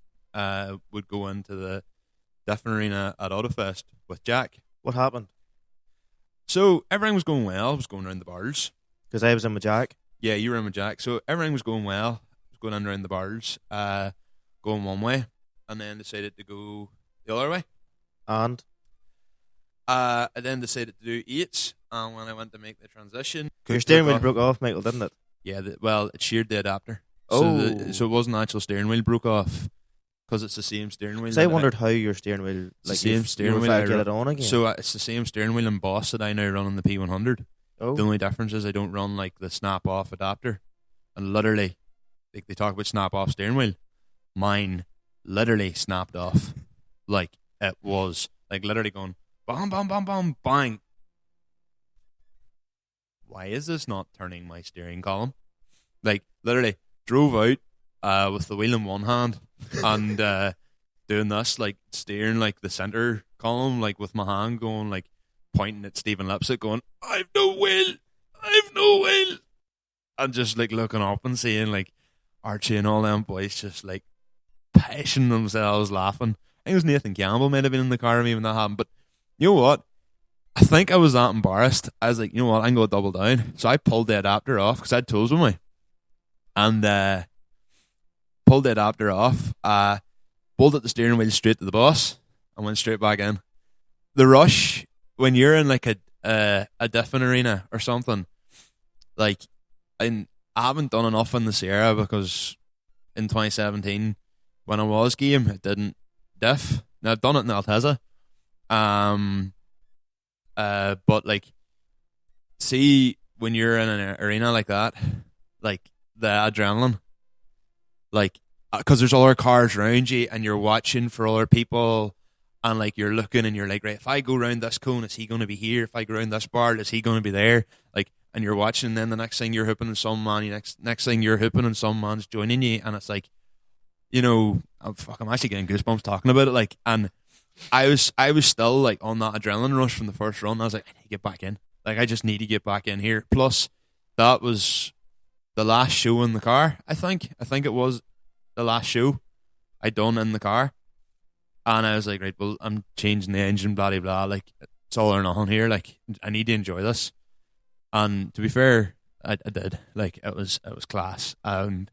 would go into the different arena at Autofest with Jack. What happened? So everything was going well. I was going around the bars. Because I was in with Jack. Yeah, you were in with Jack. So everything was going well. I was going in around the bars, going one way, and then decided to go the other way. And? I then decided to do 8s, and when I went to make the transition... Your steering wheel broke off, Michael, didn't it? Yeah, well, it sheared the adapter. Oh. So it wasn't actual steering wheel broke off, because it's the same steering wheel. Because I wondered how your steering wheel... It's the same steering wheel. Get it on again. So it's the same steering wheel and Boss that I now run on the P100. Oh. The only difference is I don't run like the snap-off adapter. And literally, like, they talk about snap-off steering wheel. Mine literally snapped off. Like, it was, like, literally going, bam, bam, bam, bam, bang. Why is this not turning my steering column? Like, literally, drove out with the wheel in one hand and doing this, like, steering, like, the centre column, like, with my hand going, like, pointing at Stephen Lipsett going, I've no wheel! And just, like, looking up and seeing, like, Archie and all them boys just, like, pashing themselves laughing. I think it was Nathan Campbell might have been in the car with me when that happened, but you know what? I think I was that embarrassed. I was like, you know what? I'm going to double down. So I pulled the adapter off because I had tools with me. And pulled the adapter off, bolted the steering wheel straight to the boss, and went straight back in. The rush, when you're in like a diffing arena or something. Like, I haven't done enough in the Sierra because in 2017 when I was game, it didn't diff. Now I've done it in Alteza. But like, see when you're in an arena like that, like the adrenaline, like because there's other cars around you and you're watching for other people, and like you're looking and you're like, right, if I go around this cone, is he going to be here? If I go around this bar, is he going to be there? Like, and you're watching, and then the next thing you're hooping and some man, next thing you're hooping and some man's joining you, and it's like, you know, I'm actually getting goosebumps talking about it. Like, and I was still like on that adrenaline rush from the first run. I was like, I need to get back in. Like, I just need to get back in here. Plus, that was the last show in the car. I think it was the last show I done in the car, and I was like, right, well, I'm changing the engine, blah blah blah. Like, it's all or nothing here. Like, I need to enjoy this. And to be fair, I did. Like, it was class. And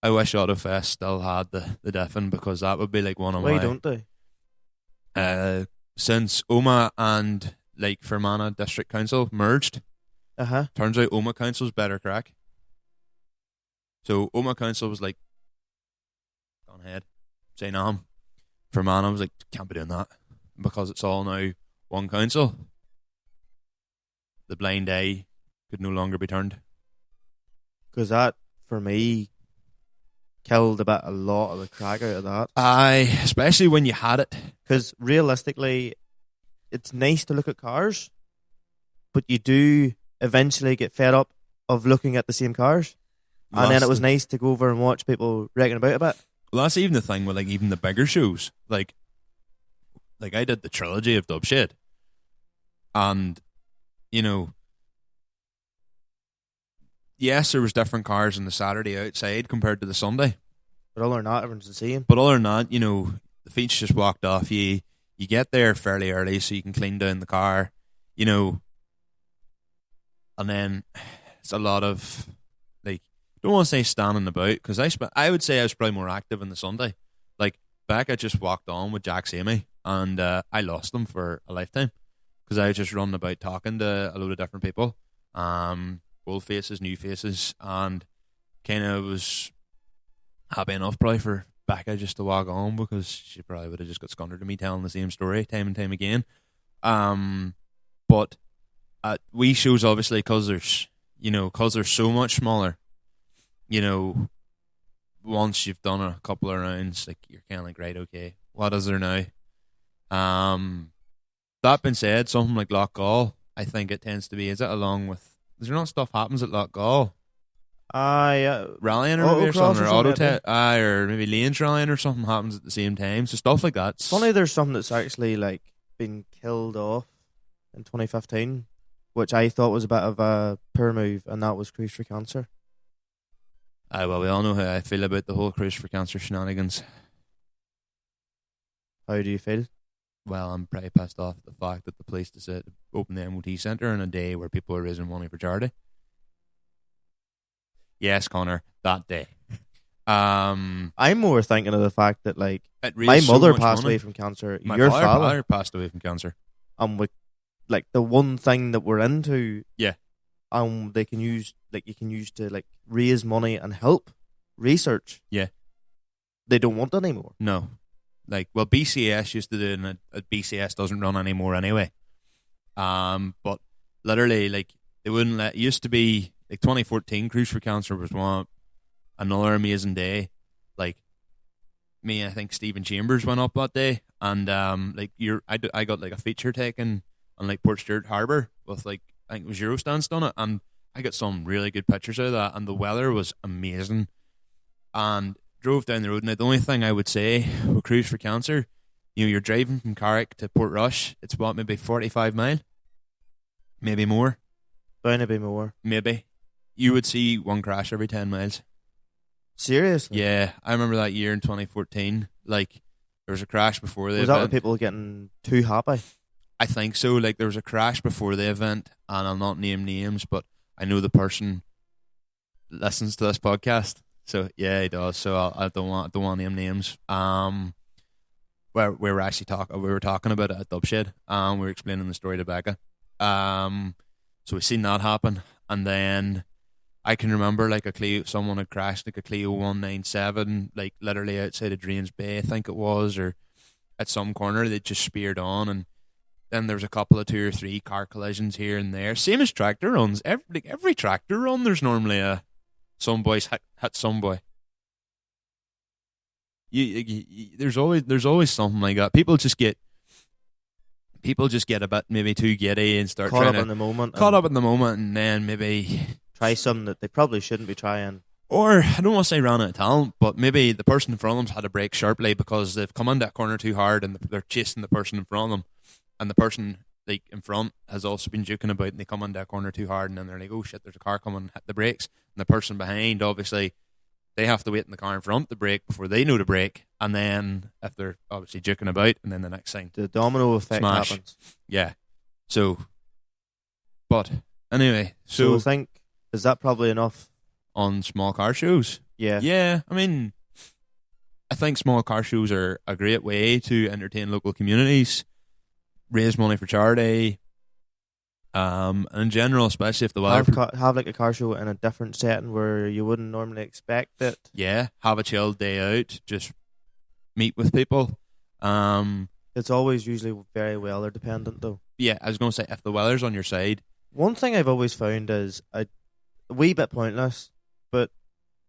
I wish Autofest still had the diffing, because that would be like one of my. Why don't they? Since Oma and like Fermanagh District Council merged, turns out Oma Council's better crack. So Oma Council was like, gone ahead, say no. Fermanagh was like, can't be doing that, because it's all now one council. The blind eye could no longer be turned. Because that, for me, killed a lot of the crack out of that. Aye, especially when you had it. Because realistically, it's nice to look at cars, but you do eventually get fed up of looking at the same cars. And then it was nice to go over and watch people wrecking about a bit. Well, that's even the thing with like even the bigger shows. Like I did the trilogy of Dubshed, and you know, yes, there was different cars on the Saturday outside compared to the Sunday. But other than that, everyone's the same. But other than that, you know, the feet's just walked off you. You get there fairly early so you can clean down the car, you know. And then it's a lot of, like, I don't want to say standing about, because I would say I was probably more active on the Sunday. Like, Becca just walked on with Jack Samey, and I lost them for a lifetime, because I was just running about talking to a load of different people. Old faces, new faces, and kind of was happy enough probably for Becca just to walk on, because she probably would have just got scunnered to me telling the same story time and time again. But at wee shows, obviously, because they're so much smaller, you know, once you've done a couple of rounds, like, you're kind of like, right, okay, what is there now? That being said, something like Lochgall, I think it tends to be, is there not stuff happens at Lochgall? Rallying or maybe, or something, or or maybe lanes rallying or something happens at the same time. So stuff like that. Funny, there's something that's actually like been killed off in 2015, which I thought was a bit of a poor move, and that was Cruise for Cancer. Well, we all know how I feel about the whole Cruise for Cancer shenanigans. How do you feel? Well, I'm pretty pissed off at the fact that the police decided to open the MOT centre on a day where people are raising money for charity. Yes, Conor, that day. I'm more thinking of the fact that, like, my mother passed away from cancer. Your father passed away from cancer. And with, like, the one thing that we're into, yeah, they can use, like, you can use to, like, raise money and help research. Yeah, they don't want that anymore. No, like, well, BCS used to do it, and BCS doesn't run anymore anyway. But literally, like, they wouldn't let. It used to be. Like 2014, Cruise for Cancer was another amazing day. Like, me, I think Stephen Chambers went up that day, and like I got like a feature taken on like Port Stewart Harbour with, like, I think it was Eurostance done it, and I got some really good pictures out of that, and the weather was amazing. And drove down the road. Now, the only thing I would say with Cruise for Cancer, you know, you're driving from Carrick to Portrush. It's what, maybe 45 mile, maybe more. Bound to be more. Maybe. You would see one crash every 10 miles. Seriously? Yeah, I remember that year in 2014. Like, there was a crash before the event. Was that with people getting too happy? I think so. Like, there was a crash before the event, and I'll not name names, but I know the person listens to this podcast. So yeah, he does. So I don't want to name names. Where we were actually talking about it at Dubshed. We were explaining the story to Becca, So we've seen that happen. And then I can remember like someone had crashed like a Clio 197, like literally outside of Drains Bay, I think it was, or at some corner they just speared on, and then there was a couple of 2 or 3 car collisions here and there. Same as tractor runs. Every tractor run, there's normally some boys hit some boy. There's always something like that. People just get a bit maybe too giddy and start caught up in the moment, and then maybe try something that they probably shouldn't be trying. Or, I don't want to say ran out of talent, but maybe the person in front of them's had to brake sharply because they've come in that corner too hard and they're chasing the person in front of them. And the person like in front has also been juking about, and they come in that corner too hard, and then they're like, oh shit, there's a car coming, hit the brakes. And the person behind, obviously, they have to wait in the car in front to brake before they know to brake. And then if they're obviously juking about, and then the next thing, the domino effect smash. happens. Yeah. So, but anyway, so I think, is that probably enough on small car shows? Yeah. Yeah, I mean, I think small car shows are a great way to entertain local communities, raise money for charity, and in general, especially if the weather... Have like a car show in a different setting where you wouldn't normally expect it. Yeah, have a chilled day out, just meet with people. It's always usually very weather dependent though. Yeah, I was going to say, if the weather's on your side... One thing I've always found is a wee bit pointless, but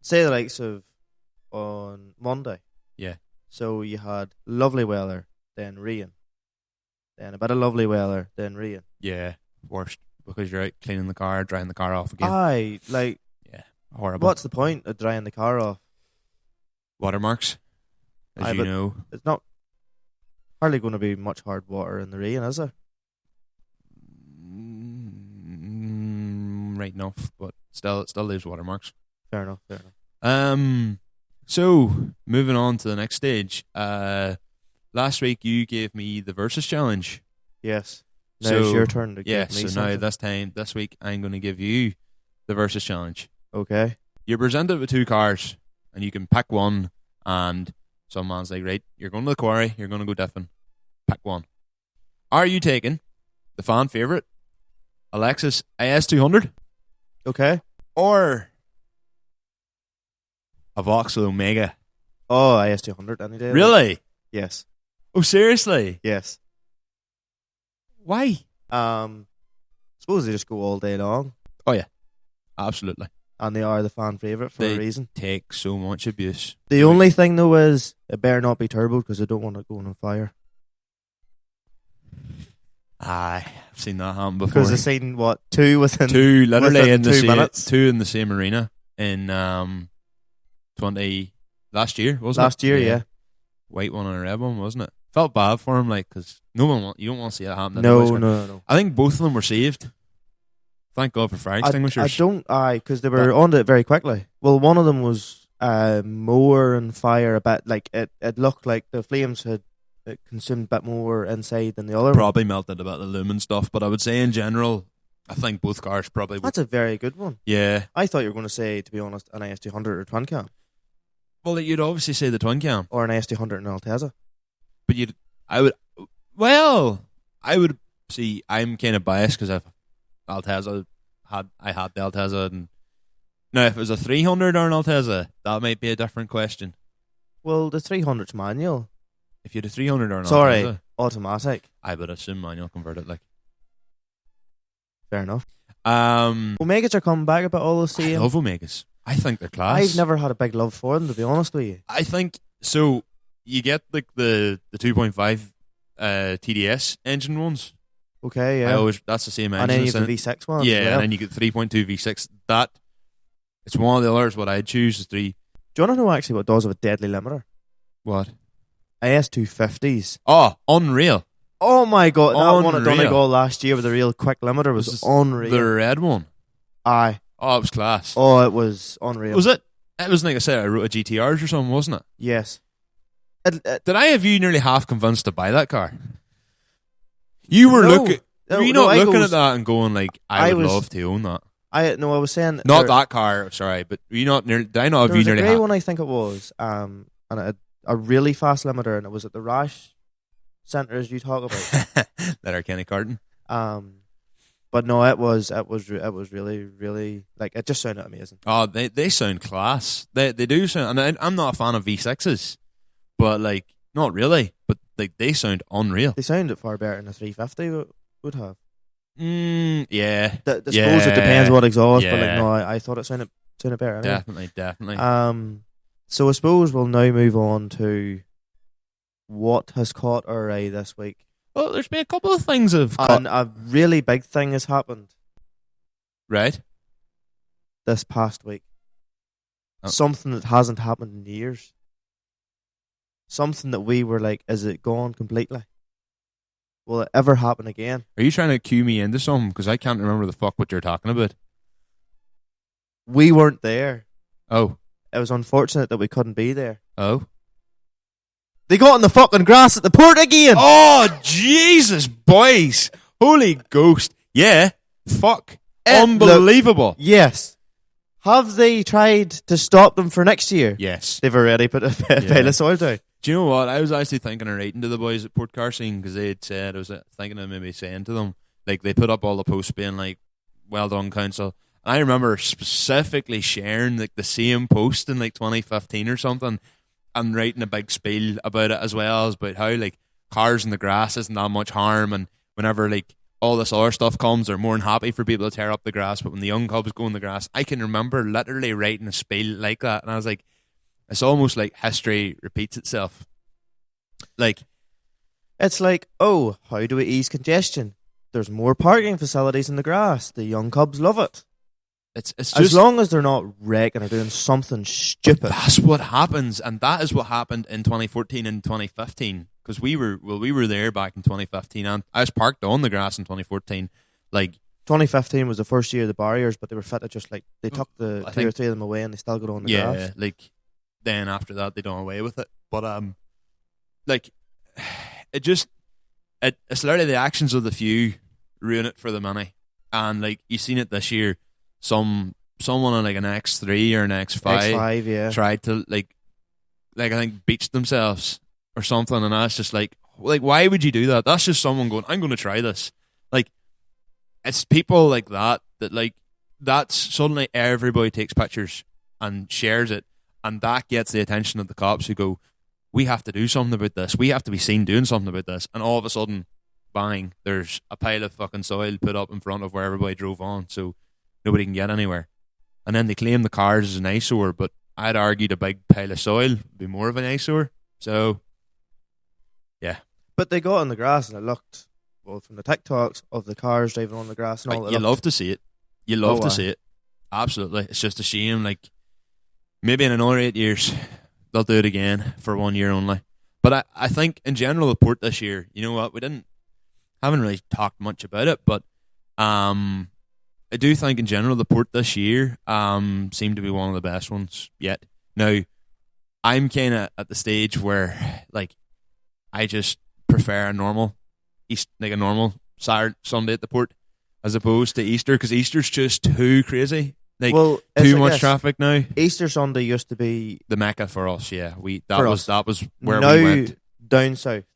say the likes of on Monday. Yeah. So you had lovely weather, then rain. Then a bit of lovely weather, then rain. Yeah, worst, because you're out cleaning the car, drying the car off again. Aye, like... Yeah, horrible. What's the point of drying the car off? Watermarks, as you know. It's not hardly going to be much hard water in the rain, is there? Right enough, but still leaves watermarks. Fair enough. So moving on to the next stage. Last week you gave me the versus challenge. Yes. Now it's your turn to give me something. Now this week I'm going to give you the versus challenge. Okay. You're presented with 2 cars, and you can pick one. And some man's like, right, you're going to the quarry, you're going to go diffing. Pick one. Are you taking the fan favorite, a Lexus IS200? Okay. Or a Vauxhall Omega? Oh, IS200 any day. Really? Yes. Oh, seriously? Yes. Why? Suppose they just go all day long. Oh yeah, absolutely. And they are the fan favourite for a reason. Take so much abuse. The only thing though is it better not be turbo because I don't want it going on fire. Aye, I've seen that happen before. Because I've seen two literally in the 2 minutes. 2 in the same arena in last year, wasn't it? Last year, yeah. White one and a red one, wasn't it? Felt bad for him, like, because you don't want to see that happen. No. I think both of them were saved. Thank God for fire extinguishers. Because they were onto it very quickly. Well, one of them was more on fire a bit. Like it looked like the flames had consumed a bit more inside than the other. Probably melted about the lumen stuff, but I would say in general, I think both cars probably. That's a very good one. Yeah, I thought you were going to say, to be honest, an IS200 or twin cam. Well, you'd obviously say the twin cam or an IS200 and Altezza. But I would see. I'm kind of biased because I had the Altezza, and now if it was a 300 or an Altezza, that might be a different question. Well, the 300's manual. If you had a 300 or an Altezza, automatic. I would assume manual converted. Like, fair enough. Omegas are coming back about all the same. I love Omegas. I think they're class. I've never had a big love for them, to be honest with you. I think so. You get like the 2.5 TDS engine ones. Okay, yeah. That's the same engine. And then you have the V6 one. Yeah, and then you get 3.2 V6. It's one of the others. What I'd choose is 3. Do you want to know actually what does with a deadly limiter? What? IS250s. Oh, unreal. Oh my God, that unreal. one at Donegal last year with a real quick limiter was unreal. The red one? Aye. Oh, it was class. Oh, it was unreal. Was it? It was like I said, I wrote a GTRs or something, wasn't it? Yes. Did I have you nearly half convinced to buy that car? You were looking. Were you not looking at that and going like, I would love to own that? I was saying not that car. Sorry, but were you not nearly? Did I not have you nearly? There was a grey one, I think it was, and a really fast limiter, and it was at the Rash Centre as you talk about. That are Kenny Carton. But no, it was really, really, like, it just sounded amazing. Oh, they sound class. They do sound, and I'm not a fan of V6s, but like not really. But like they sound unreal. They sounded far better than a 350 would have. Yeah. I suppose it depends what exhaust, but like Yeah. no, I thought it sounded better. Anyway. Definitely. So I suppose we'll now move on to what has caught our eye this week. Well, there's been a couple of things And a really big thing has happened right. this past week. Oh. Something that hasn't happened in years. Something that we were like, is it gone completely? Will it ever happen again? Are you trying to cue me into something? Because I can't remember the fuck what you're talking about. We weren't there. Oh. It was unfortunate that we couldn't be there. Oh. They got in the fucking grass at the port again. Oh, Jesus, boys. Holy ghost. Yeah. Fuck. Unbelievable. Yes. Have they tried to stop them for next year? Yes. They've already put a pile of soil down. Do you know what? I was actually thinking of writing to the boys at Port Carsing because they had said, I was thinking of maybe saying to them, like, they put up all the posts being like, well done, council. I remember specifically sharing like the same post in like 2015 or something and writing a big spiel about it as well as about how like cars in the grass isn't that much harm, and whenever like all this other stuff comes, they're more than happy for people to tear up the grass, but when the young cubs go in the grass, I can remember literally writing a spiel like that, and I was like, it's almost like history repeats itself. Like, it's like, oh, how do we ease congestion? There's more parking facilities in the grass. The young cubs love it. It's just, as long as they're not wrecking or doing something stupid. That's what happens, and that is what happened in 2014 and 2015. Because we were there back in 2015, and I was parked on the grass in 2014. Like 2015 was the first year of the barriers, but they were fitted just like they took the two or three of them away, and they still got on the grass. Yeah, like then after that they done away with it. But like it's literally the actions of the few ruin it for the many, and like you've seen it this year. Someone on like an X3 or an X5, yeah, tried to like I think beach themselves or something, and that's just like why would you do that? That's just someone going, I'm going to try this. Like, it's people like that like that's suddenly everybody takes pictures and shares it, and that gets the attention of the cops who go, we have to do something about this. We have to be seen doing something about this, and all of a sudden, bang! There's a pile of fucking soil put up in front of where everybody drove on, so nobody can get anywhere. And then they claim the cars as an eyesore, but I'd argued a big pile of soil would be more of an eyesore. So, yeah. But they got on the grass and it looked, well, from the TikToks of the cars driving on the grass and all that. You love to see it. You love to see it. Absolutely. It's just a shame. Like, maybe in another 8 years, they'll do it again for 1 year only. But I think in general, the port this year, you know what, haven't really talked much about it, but I do think in general the port this year seemed to be one of the best ones yet. Now, I'm kind of at the stage where like I just prefer a normal Saturday, Sunday at the port as opposed to Easter, because Easter's just too crazy. Like, too much traffic now. Easter Sunday used to be the Mecca for us. Yeah, that was where now, we went. Down south,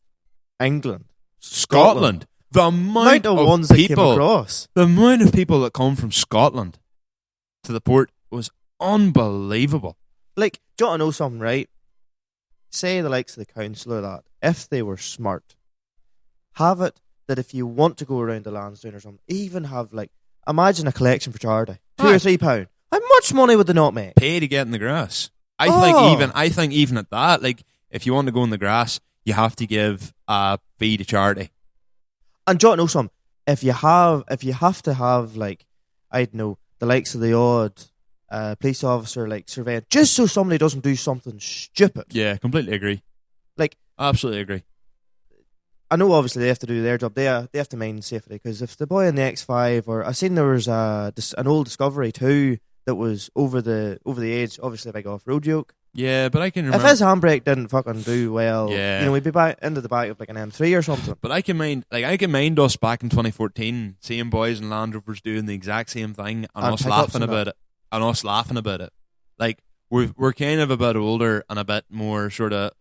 England, Scotland. The amount of ones people, that came across. The amount of people that come from Scotland to the port was unbelievable. Like, do you want to know something, right? Say the likes of the council or that, if they were smart, have it that if you want to go around the Lansdowne or something, even have like, imagine a collection for charity, £2 or £3. How much money would they not make? Pay to get in the grass. I think even at that, like, if you want to go in the grass, you have to give a fee to charity. And do you want to know something? If you have to have, like, I don't know, the likes of the odd police officer, like, surveying, just so somebody doesn't do something stupid. Yeah, completely agree. Like, absolutely agree. I know obviously they have to do their job. They have to mind safety, because if the boy in the X5, or I seen there was an old Discovery too that was over the age, obviously a big off-road joke. Yeah, but I can remember if his handbrake didn't fucking do well, yeah, we'd be back into the back of like an M3 or something. But I can mind us back in 2014 seeing boys in Land Rovers doing the exact same thing and us laughing about it. Like, we're kind of a bit older and a bit more sort of,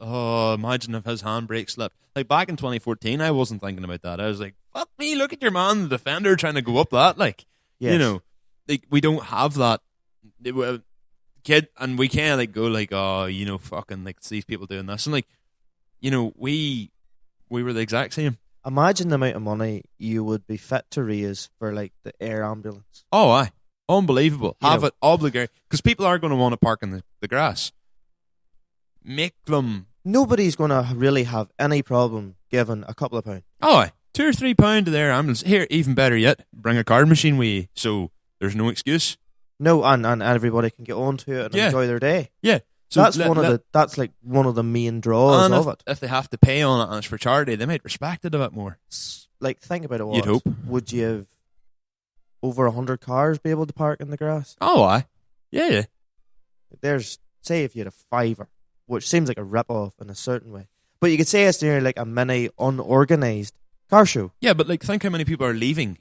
imagine if his handbrake slipped. Like, back in 2014, I wasn't thinking about that. I was like, fuck me, look at your man, the defender, trying to go up that. Like, Yes. you know, like, we don't have that. Kid, and we can't, like, go, like, oh, you know, fucking, like, these people doing this. And, like, you know, we were the exact same. Imagine the amount of money you would be fit to raise for, like, the air ambulance. Oh, aye. Unbelievable. You Have know. it obligatory. Because people are going to want to park in the grass. Make them. Nobody's going to really have any problem giving a couple of pounds. Oh, aye. £2 or £3 to their ambulance. Here, even better yet, bring a card machine with you, so there's no excuse. No, and everybody can get onto it and Yeah. enjoy their day. Yeah. So That's like one of the main draws and of it. if they have to pay on it and it's for charity, they might respect it a bit more. Like, think about it. You'd hope. Would you have over 100 cars be able to park in the grass? Oh, aye. Yeah. There's, say, if you had a fiver, which seems like a rip-off in a certain way, but you could say it's nearly like a mini unorganized car show. Yeah, but, like, think how many people are leaving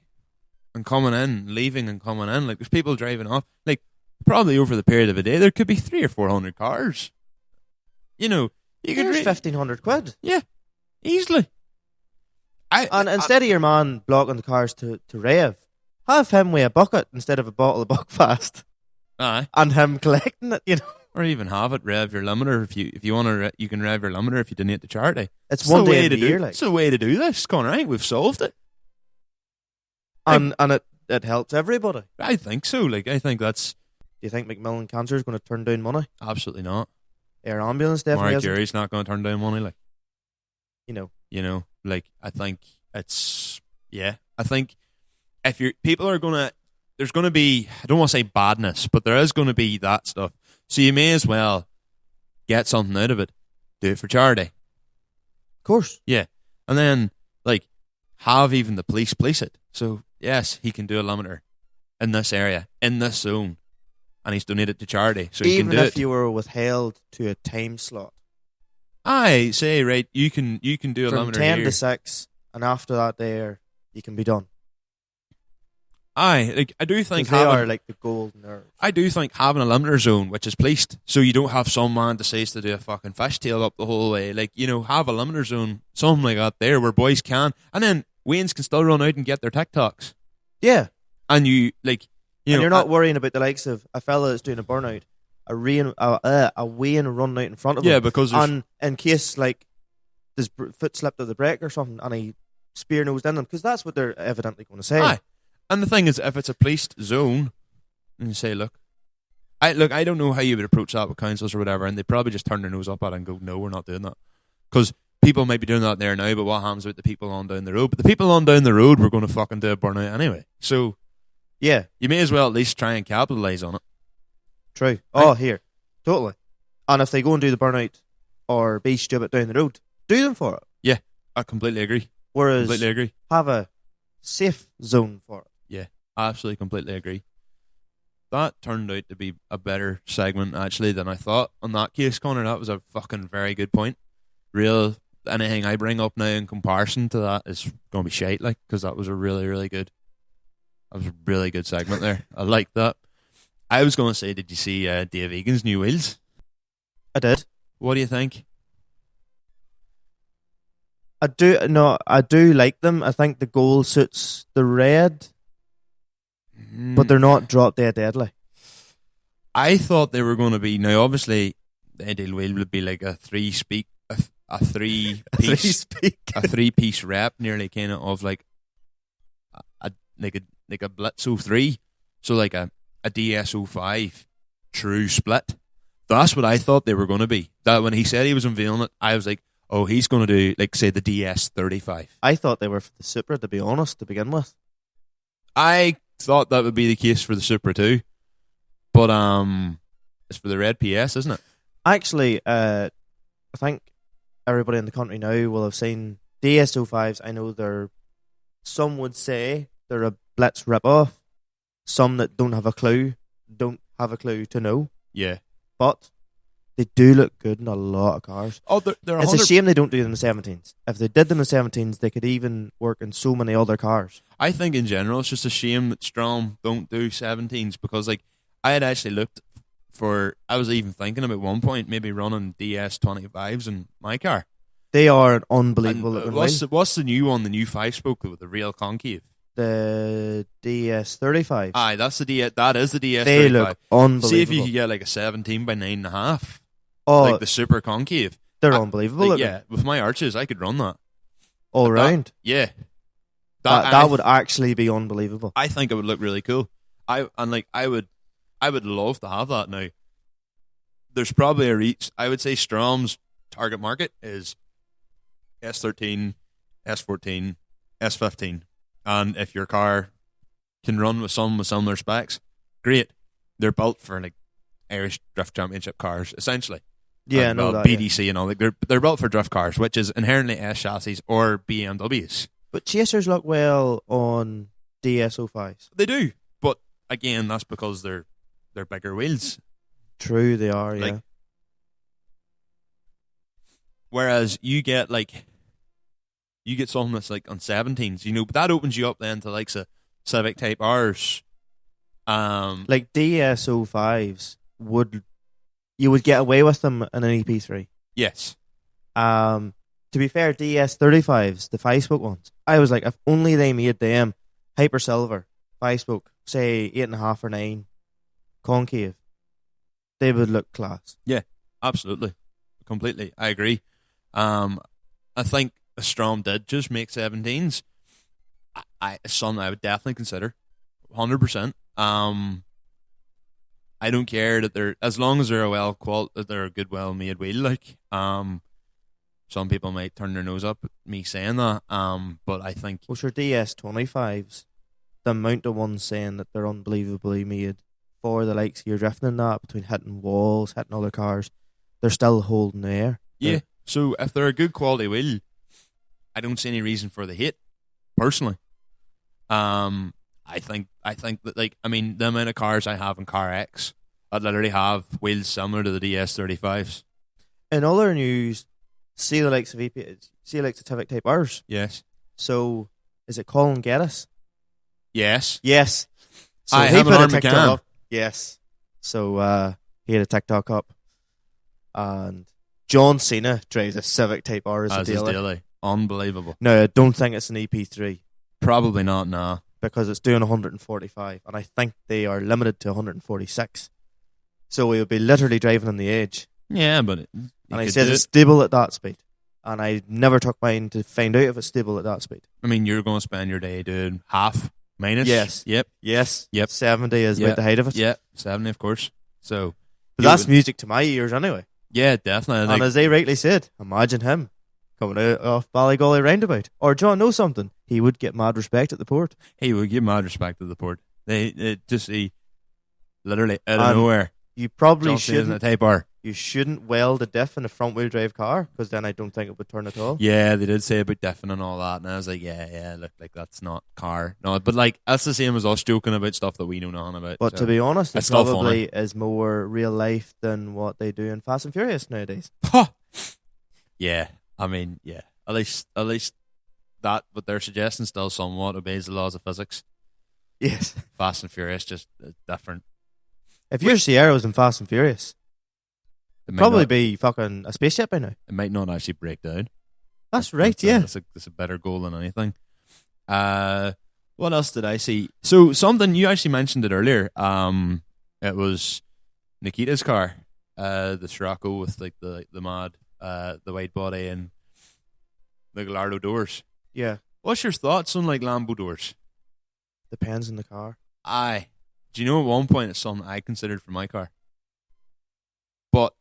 and coming in, leaving and coming in. Like, there's people driving off. Like, probably over the period of a day, there could be 300 or 400 cars. You know, you could There's 1,500 quid. Yeah, easily. And instead of your man blocking the cars to rev, have him with a bucket instead of a bottle of Buckfast, aye, and him collecting it. You know, or even have it rev your limiter if you want to. You can rev your limiter if you donate to charity. it's one the day way in to the do. year, like, It's the way to do this, Conor. I think we've solved it. and it helps everybody. I think so. Like, I think that's Do you think Macmillan Cancer is going to turn down money? absolutely not. Air ambulance definitely Mark isn't. Gary's not going to turn down money. Like, You know, like, I think it's, yeah. I think if people are going to, there's going to be, I don't want to say badness, but there is going to be that stuff. So you may as well get something out of it. Do it for charity. of course. Yeah. And then, like, have even the police it. So, yes, he can do a limiter in this area, in this zone, and he's donated to charity. So he Even can do if it. you were withheld to a time slot I say, right, you can do a from limiter 10 here. to 6, and after that there, you can be done. Aye, like, I do think 'Cause they are having, like the gold nerve. I do think having a limiter zone which is policed, so you don't have some man decides to do a fucking fishtail up the whole way. Like, you know, have a limiter zone, something like that there where boys can, and then Waynes can still run out and get their TikToks. Yeah. And you, like, you And know, you're not worrying about the likes of a fella that's doing a burnout, a Wayne running out in front of him. yeah, because there's, And in case, like, his foot slipped of the brake or something, and he spear nosed in them, because that's what they're evidently going to say. aye. And the thing is, if it's a policed zone, and you say, look, I don't know how you would approach that with councils or whatever, and they probably just turn their nose up at it and go, no, we're not doing that. Because people might be doing that there now, but what happens with the people on down the road? But the people on down the road were going to fucking do a burnout anyway. So Yeah, you may as well at least try and capitalise on it. true. Oh, here. Totally. And if they go and do the burnout or be stupid down the road, do them for it. Yeah, I completely agree. Whereas Completely agree. have a safe zone for it. Yeah, absolutely, completely agree. That turned out to be a better segment, actually, than I thought. On that case, Conor, that was a fucking very good point. Anything I bring up now in comparison to that is going to be shite, like, because that was a really, really good, segment there. I like that. I was going to say, did you see Dave Egan's new wheels? I did. What do you think? I do like them. I think the gold suits the red, but they're not drop dead deadly. I thought they were going to be, now obviously the ideal wheel would be like a three-piece rep, nearly kind of like a Blitz 03, so like a DS 05 true split. That's what I thought they were going to be. That when he said he was unveiling it, I was like, oh, he's going to do, like, say, the DS 35. I thought they were for the Supra, to be honest, to begin with. I thought that would be the case for the Supra too, but it's for the red PS, isn't it? Actually, I think everybody in the country now will have seen DS05s. I know some would say they're a Blitz rip-off. Some that don't have a clue to know. Yeah. But they do look good in a lot of cars. Oh, they're It's a shame they don't do them in the 17s. If they did them in the 17s, they could even work in so many other cars. I think in general it's just a shame that Strom don't do 17s, because, like, I had actually looked I was even thinking about one point maybe running DS 25s in my car, They are an And unbelievable looking wheel. what's the new one? The new 5-spoke with the real concave. The DS35. Aye, that's that is the DS35. They look unbelievable. See if you could get like a 17 by 9.5, Oh, like the super concave. they're unbelievable Like, looking. yeah, with my arches, I could run that All round. Yeah, That would actually be unbelievable. I think it would look really cool. I would love to have that now. There's probably a reach. I would say Strom's target market is S13, S14, S15, and if your car can run with similar specs, great. They're built for like Irish Drift Championship cars, essentially. Yeah, and, no, well, that, BDC and all. Like they're built for drift cars, which is inherently S chassis or BMWs. But Chasers look well on DS05s. They do, but again, that's because they're bigger wheels. True, they are. Yeah. Like, whereas you get something that's like on 17s, but that opens you up then to like Civic Type R's. Like DS05s you would get away with them in an EP3. Yes. To be fair, DS35s, the 5-spoke ones, I was like, if only they made them Hyper Silver, 5-spoke, say 8.5 or 9, concave, they would look class. Yeah, absolutely. Completely. I agree. I think a Strom did just make 17s. Something I would definitely consider. 100%. I don't care that they're, as long as they're they're a good, well made wheel. Like, some people might turn their nose up at me saying that. But I think, Well, sure, DS25s, the amount of ones saying that they're unbelievably made for the likes of your drifting and that, between hitting walls, hitting other cars, they're still holding the air. yeah. So if they're a good quality wheel, I don't see any reason for the hate, personally. I think that, like, I mean, the amount of cars I have in Car X, I literally have wheels similar to the DS35s. In other news, see the likes of Civic Type R's. Yes. So, is it Colin Geddes? Yes. Yes. So I he have an put a Arm TikTok McCann. up. Yes. So he had a TikTok up, and John Cena drives a Civic Type R as a As is daily. daily. Unbelievable. No, I don't think it's an EP3 Probably not, nah. because it's doing 145, and I think they are limited to 146. So we would be literally driving on the edge. Yeah, but And he says it's stable at that speed. And I never took mine to find out if it's stable at that speed. I mean, you're going to spend your day doing half, minus. Yes. Yep. Yes. Yep. 70 is Yep. about the height of it. Yep. 70, of course. So, But that's music to my ears anyway. yeah, definitely. And as they rightly said, imagine him coming out off Ballygolly roundabout. Or John knows something. He would get mad respect at the port. He would give mad respect to the port. They just literally out of And nowhere. You probably John Cena's in a shouldn't. Type R. You shouldn't weld a diff in a front wheel drive car because then I don't think it would turn at all. Yeah, they did say about diffing and all that, and I was like, yeah, look, like that's not car. No, but like that's the same as us joking about stuff that we know nothing about. But so. to be honest, it It's still probably is more real life than what they do in Fast and Furious nowadays. Yeah, I mean, yeah. At least that what they're suggesting still somewhat obeys the laws of physics. Yes. Fast and Furious just different. If your Sierra was in Fast and Furious, It might probably not, be fucking a spaceship by now. it might not actually break down. That's right, yeah. That's a better goal than anything. What else did I see? So something you actually mentioned it earlier. It was Nikita's car, the Scirocco with like the mad, the white body and the Gallardo doors. Yeah. What's your thoughts on like Lambo doors? Depends on the car. Aye. Do you know at one point it's something I considered for my car, but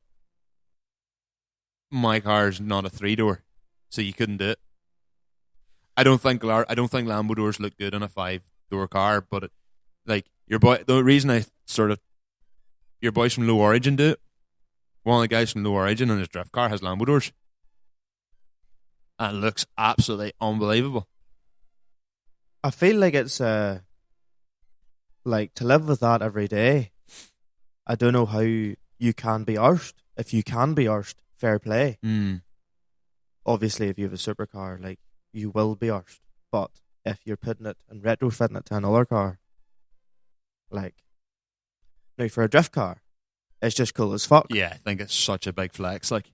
my car's not a 3-door, so you couldn't do it. I don't think Lambo doors look good on a 5-door car, but the reason your boys from Low Origin do it. One of the guys from Low Origin in his drift car has Lambo doors, and it looks absolutely unbelievable. I feel like it's like to live with that every day. I don't know how you can be arsed. If you can be arsed, fair play. Obviously, if you have a supercar, like, you will be arsed. But if you're putting it and retrofitting it to another car, like, now for a drift car, it's just cool as fuck. Yeah, I think it's such a big flex. Like,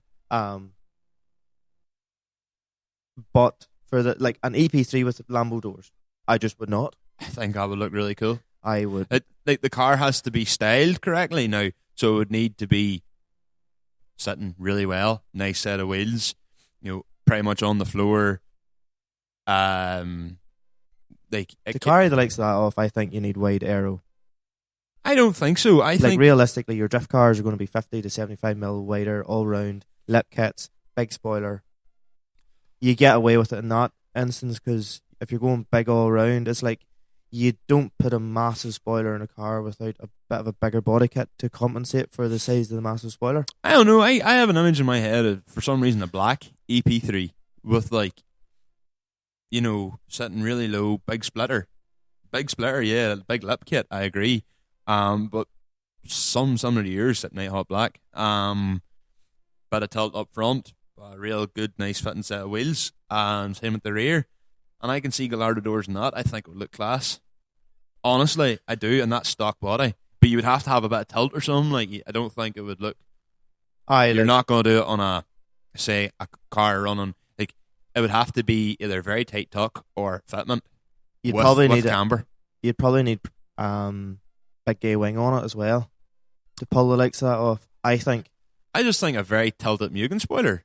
But for an EP3 with Lambo doors, I just would not. I think that would look really cool. I would. The car has to be styled correctly now, so it would need to be sitting really well, nice set of wheels, pretty much on the floor. To carry the likes of that off, I think you need wide aero. I don't think so. I think realistically, your drift cars are going to be 50 to 75 mil wider, all round, lip kits, big spoiler. You get away with it in that instance because if you're going big all round, it's like you don't put a massive spoiler in a car without a bit of a bigger body kit to compensate for the size of the massive spoiler. I don't know. I have an image in my head of, for some reason, a black EP3 with sitting really low, big splitter, yeah, big lip kit. I agree. But some of the years sitting night hot black. Bit of tilt up front, a real good, nice fitting set of wheels, and same at the rear. And I can see Gallardo doors in that. I think it would look class. Honestly, I do, and that's stock body. But you would have to have a bit of tilt or something. I don't think it would look. You're not going to do it on a car running. It would have to be either very tight tuck or fitment. You'd probably need camber. You'd probably need big gay wing on it as well to pull the likes of that off. I just think a very tilted Mugen spoiler.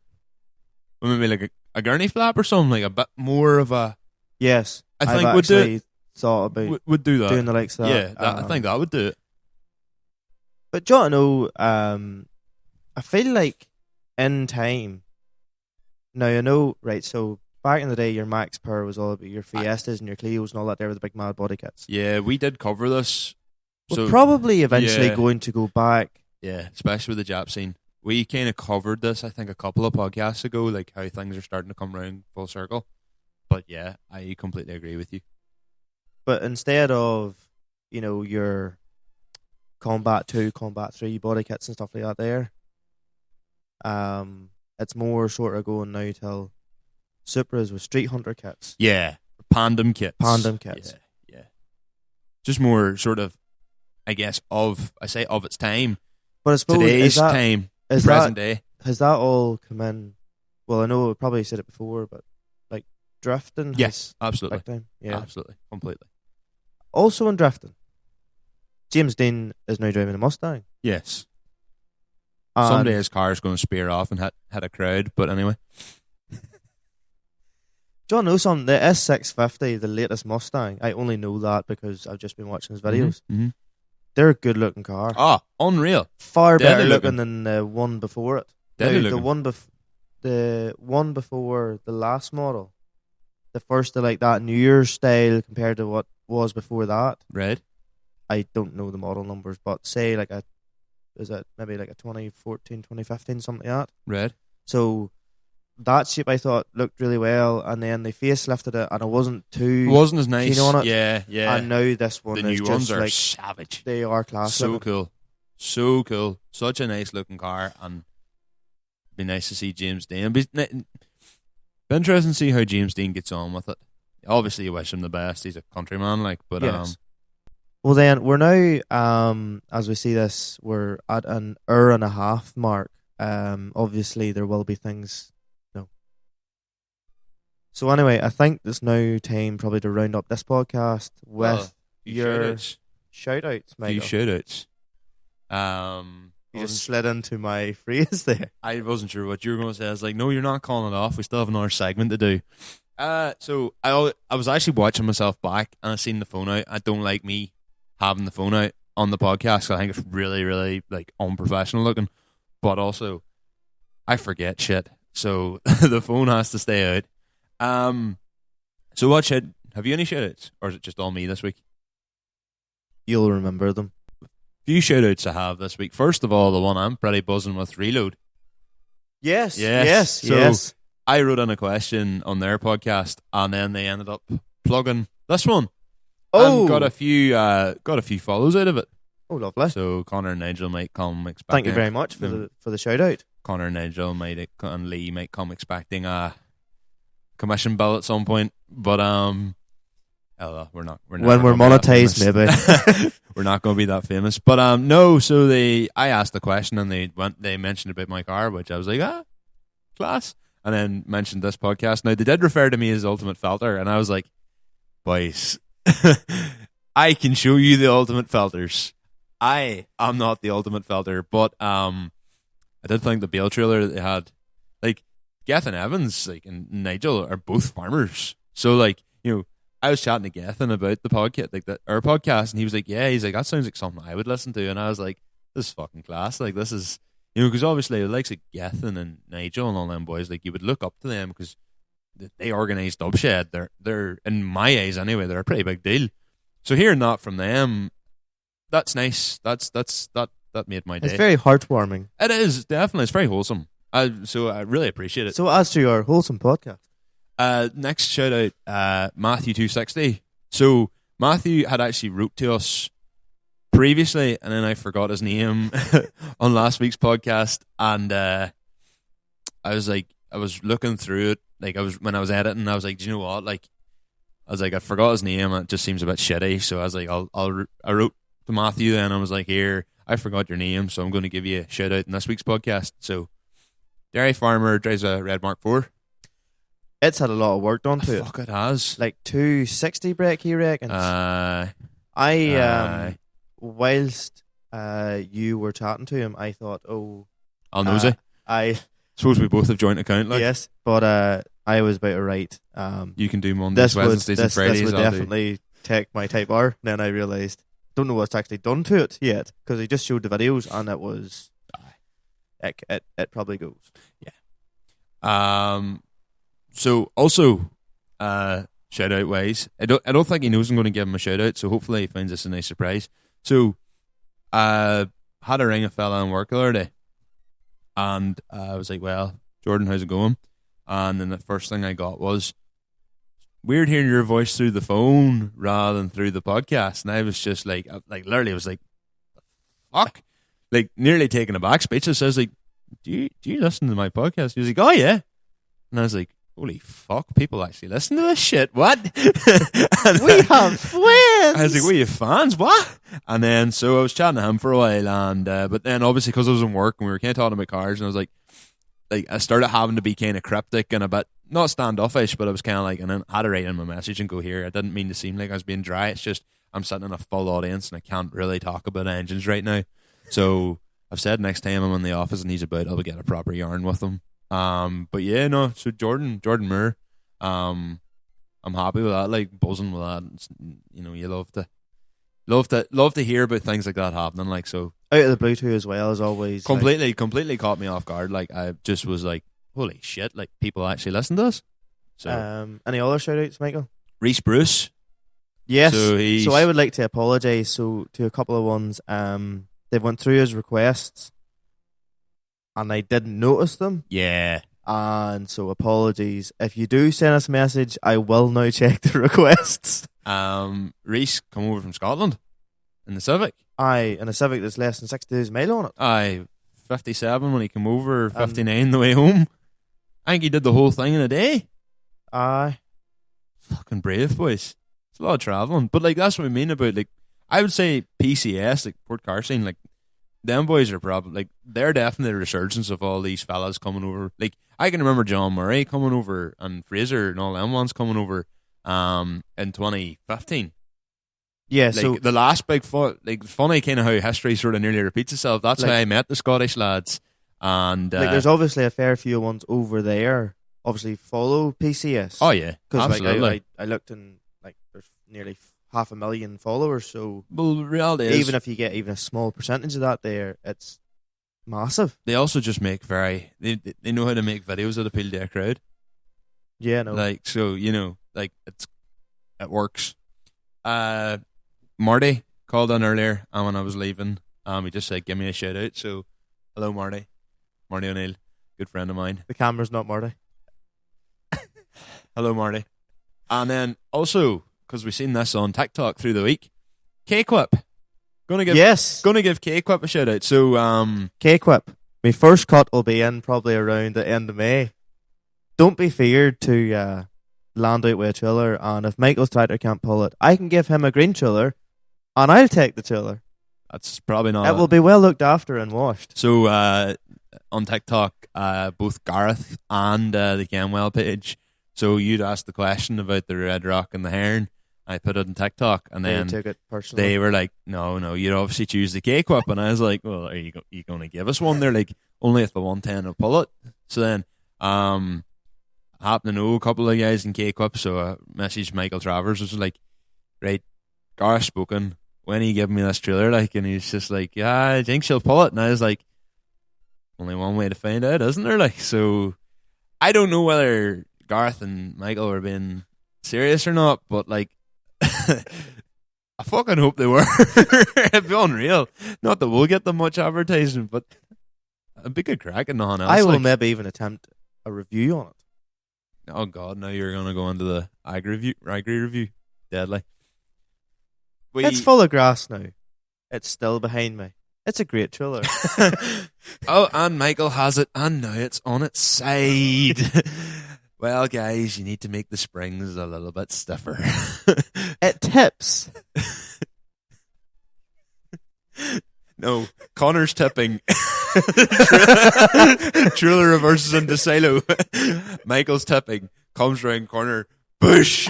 Or maybe like a gurney flap or something, like a bit more of a. Yes, I think I've would do actually thought about would do that. Doing the likes of that. Yeah, I think that would do it. But do you know, I feel like in time. Now I know, right? So back in the day, your Max Power was all about your Fiestas and your Clios and all that there with the big mad body kits. Yeah, we did cover this. We're probably eventually going to go back. Yeah, especially with the Jap scene. We kind of covered this, I think, a couple of podcasts ago, like how things are starting to come round full circle. But yeah, I completely agree with you. But instead of, your Combat 2, Combat 3 body kits and stuff like that there, it's more sort of going now till Supras with Street Hunter kits. Yeah, Pandem kits. Yeah. Just more sort of, I guess, of its time. But I suppose today's time, present day. Has that all come in? Well, I know I probably said it before, but like drifting. Yes, absolutely. Big time. Yeah, absolutely, completely. Also in drifting, James Dean is now driving a Mustang. Yes. Someday his car is going to spear off and hit a crowd, but anyway. Do you know something? The S650, the latest Mustang, I only know that because I've just been watching his videos. Mm-hmm. They're a good looking car. Ah, unreal. Far better looking than the one before it. The one before the last model, the first of like that New Year's style compared to what was before that. Red. I don't know the model numbers, but say like maybe like a 2014, 2015, something like that. Red. So that shape I thought looked really well, and then they facelifted it, and it wasn't as nice on it. Yeah. And now this one, the is new just ones are like, savage. They are class. So cool, such a nice looking car, and be nice to see James Dean. Be interesting to see how James Dean gets on with it. Obviously, you wish him the best. He's a countryman, but yes. Well, then we're now, as we see this, we're at an hour and a half mark. Obviously, there will be things. No. So anyway, I think it's now time probably to round up this podcast with your shout-outs, Michael. Few shout-outs. You just slid into my phrase there. I wasn't sure what you were going to say. I was like, no, you're not calling it off. We still have another segment to do. So I was actually watching myself back, and I seen the phone out. I don't like me having the phone out on the podcast. I think it's really, really like unprofessional looking. But also, I forget shit, so the phone has to stay out. So have you any shout-outs, or is it just all me this week? You'll remember them. Few shout-outs I have this week. First of all, the one I'm pretty buzzing with, Reload. Yes. So I wrote in a question on their podcast, and then they ended up plugging this one. Oh, and got a few follows out of it. Oh, lovely. So Conor and Nigel might come expecting. Thank you very much for the shout out. Conor and Nigel and Lee might come expecting a commission bill at some point, but we're not when we're monetized, maybe we're not going to be that famous. But no. So I asked the question, and they mentioned about my car, which I was like, class. and then mentioned this podcast. Now, they did refer to me as Ultimate Felter, and I was like, boys, I can show you the Ultimate Felters. I am not the Ultimate Felter, but I did think the Bale trailer that they had, like, Gethin Evans, like, and Nigel are both farmers. So, like, you know, I was chatting to Gethin about the podcast, like our podcast, and he was like, "Yeah," he's like, "That sounds like something I would listen to," and I was like, "This is fucking class!" Like, this is, you know, because obviously the likes of Gethin and Nigel and all them boys, like, you would look up to them because they organise Dubshed. They're in my eyes anyway, they're a pretty big deal. So hearing that from them, that's nice. That made my day. It's very heartwarming. It is, definitely. It's very wholesome. So I really appreciate it. So as to your wholesome podcast. Next shout out, Matthew 260. So Matthew had actually wrote to us previously, and then I forgot his name on last week's podcast, and I was looking through it, like when I was editing, I was like, do you know what? Like, I was like, I forgot his name, and it just seems a bit shitty. So I was like, I wrote to Matthew then, and I was like, here, I forgot your name, so I'm going to give you a shout out in this week's podcast. So, dairy farmer drives a Red Mark 4. It's had a lot of work done to it. Fuck, it has. Like 260 brake, he reckons. Whilst you were chatting to him, I thought, I'll nosy. I suppose we both have joint account, like. Yes, but I was about to write. You can do Mondays, Wednesdays, and Fridays. This would definitely take my Type R. Then I realised, don't know what's actually done to it yet, because he just showed the videos, and it was, it probably goes. Yeah. So also, shout out wise, I don't think he knows I'm going to give him a shout out. So hopefully he finds this a nice surprise. So, had a ring a fella in work the other day, and I was like, "Well, Jordan, how's it going?" And then the first thing I got was, weird hearing your voice through the phone rather than through the podcast. And I was just like literally, I was like, fuck, like nearly taken aback, speechless. I was like, do you listen to my podcast? He was like, oh yeah. And I was like, holy fuck, people actually listen to this shit. What? We have friends. I was like, we have fans. What? And then so I was chatting to him for a while, and but then obviously because I was in work and we were kind of talking about cars, and I was like I started having to be kind of cryptic and a bit not standoffish, but I was kind of like, and then I had to write in my message and go, here, I didn't mean to seem like I was being dry. It's just I'm sitting in a full audience and I can't really talk about engines right now. So I've said next time I'm in the office and he's about, I'll get a proper yarn with him. But yeah, no. So Jordan Moore, I'm happy with that. Like buzzing with that. It's, you know, you love to hear about things like that happening. Like, so out of the blue too as well as always. Completely caught me off guard. Like I just was like, holy shit! Like people actually listen to us. So any other shout outs, Michael? Reese Bruce. Yes. So I would like to apologise. So to a couple of ones, they went through his requests, and I didn't notice them. Yeah. And so apologies. If you do send us a message, I will now check the requests. Reese come over from Scotland in the Civic. Aye, in a Civic that's less than 6 days mail on it. Aye, 57 when he came over, 59 the way home. I think he did the whole thing in a day. Aye. Fucking brave, boys. It's a lot of travelling. But like that's what I mean about, like, I would say PCS, like Port Car Scene, like them boys are probably, like, they're definitely the resurgence of all these fellas coming over. Like, I can remember John Murray coming over and Fraser and all them ones coming over in 2015. Yeah, like, so the last big like, funny kind of how history sort of nearly repeats itself. That's like, how I met the Scottish lads. And like, there's obviously a fair few ones over there. Obviously, follow PCS. Oh yeah, because like I looked and like there's nearly 500,000 followers. So well, the reality is, even if you get even a small percentage of that, there it's massive. They also just make they know how to make videos that appeal to a crowd. Yeah, no, like, so, you know, like it works. Marty called in earlier, and when I was leaving, he just said, give me a shout out. So, hello, Marty O'Neill, good friend of mine. The camera's not Marty. Hello, Marty. And then also, because we've seen this on TikTok through the week, K-Quip. Gonna give K-Quip a shout out. So, K-Quip, my first cut will be in probably around the end of May. Don't be feared to land out with a trailer, and if Michael's tractor can't pull it, I can give him a green trailer, and I'll take the trailer. That's probably not. It will be well looked after and washed. So, on TikTok, both Gareth and the Gamwell page. So you'd asked the question about the Red Rock and the Heron. I put it on TikTok, and then took it personally. they were like, "No, you'd obviously choose the K-Quip." And I was like, "Well, are you going to give us one?" They're like, "Only if the 110 will pull it." So then, I happen to know a couple of guys in K-Quip, so I messaged Michael Travers. Was like, "Right, Gareth spoken. When he gave me this trailer, like," and he's just like, "Yeah, I think she'll pull it." And I was like, "Only one way to find out, isn't there?" Like, so I don't know whether Gareth and Michael were being serious or not, but like, I fucking hope they were. It'd be unreal. Not that we'll get them much advertising, but it'd be good crack and nothing else. I will maybe even attempt a review on it. Oh God, now you're gonna go into the agri review. Deadly. It's full of grass now. It's still behind me. It's a great trailer. Oh, and Michael has it, and now it's on its side. Well, guys, you need to make the springs a little bit stiffer. It tips. No, Connor's tipping. Trailer reverses into silo. Michael's tipping. Comes round corner. Bush.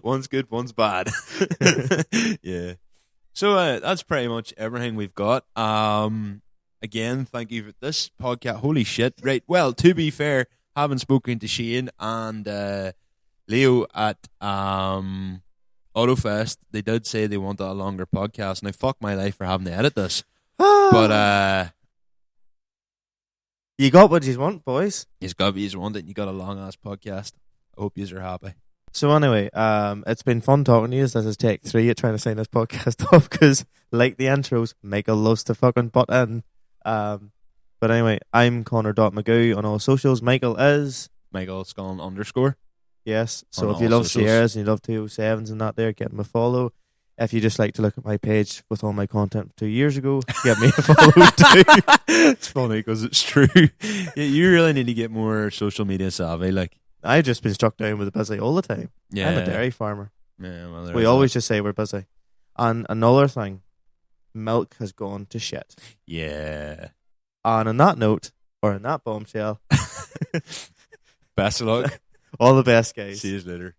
One's good, one's bad. Yeah. So that's pretty much everything we've got. Again, thank you for this podcast. Holy shit. Right. Well, to be fair, having spoken to Shane and Leo at Autofest, they did say they wanted a longer podcast. Now, fuck my life for having to edit this. But you got what you want, boys. You've got what you wanted. You got a long ass podcast. I hope yous are happy. So anyway, it's been fun talking to you. This is take 3 at trying to sign this podcast off because, like the intros, Michael loves to fucking butt in. But anyway, I'm Conor.Magoo on all socials. Michael is Michael Scullin _. Yes. So On if you all love socials. Sierras and you love 207s and that there, get him a follow. If you just like to look at my page with all my content 2 years ago, give me a follow too. It's funny because it's true. Yeah, you really need to get more social media savvy. Like, I've just been struck down with busy all the time. yeah, I'm a dairy farmer. Yeah, well, We always just say we're busy. And another thing, milk has gone to shit. Yeah. And on that note, or on that bombshell, Best of luck. all the best, guys. See you later.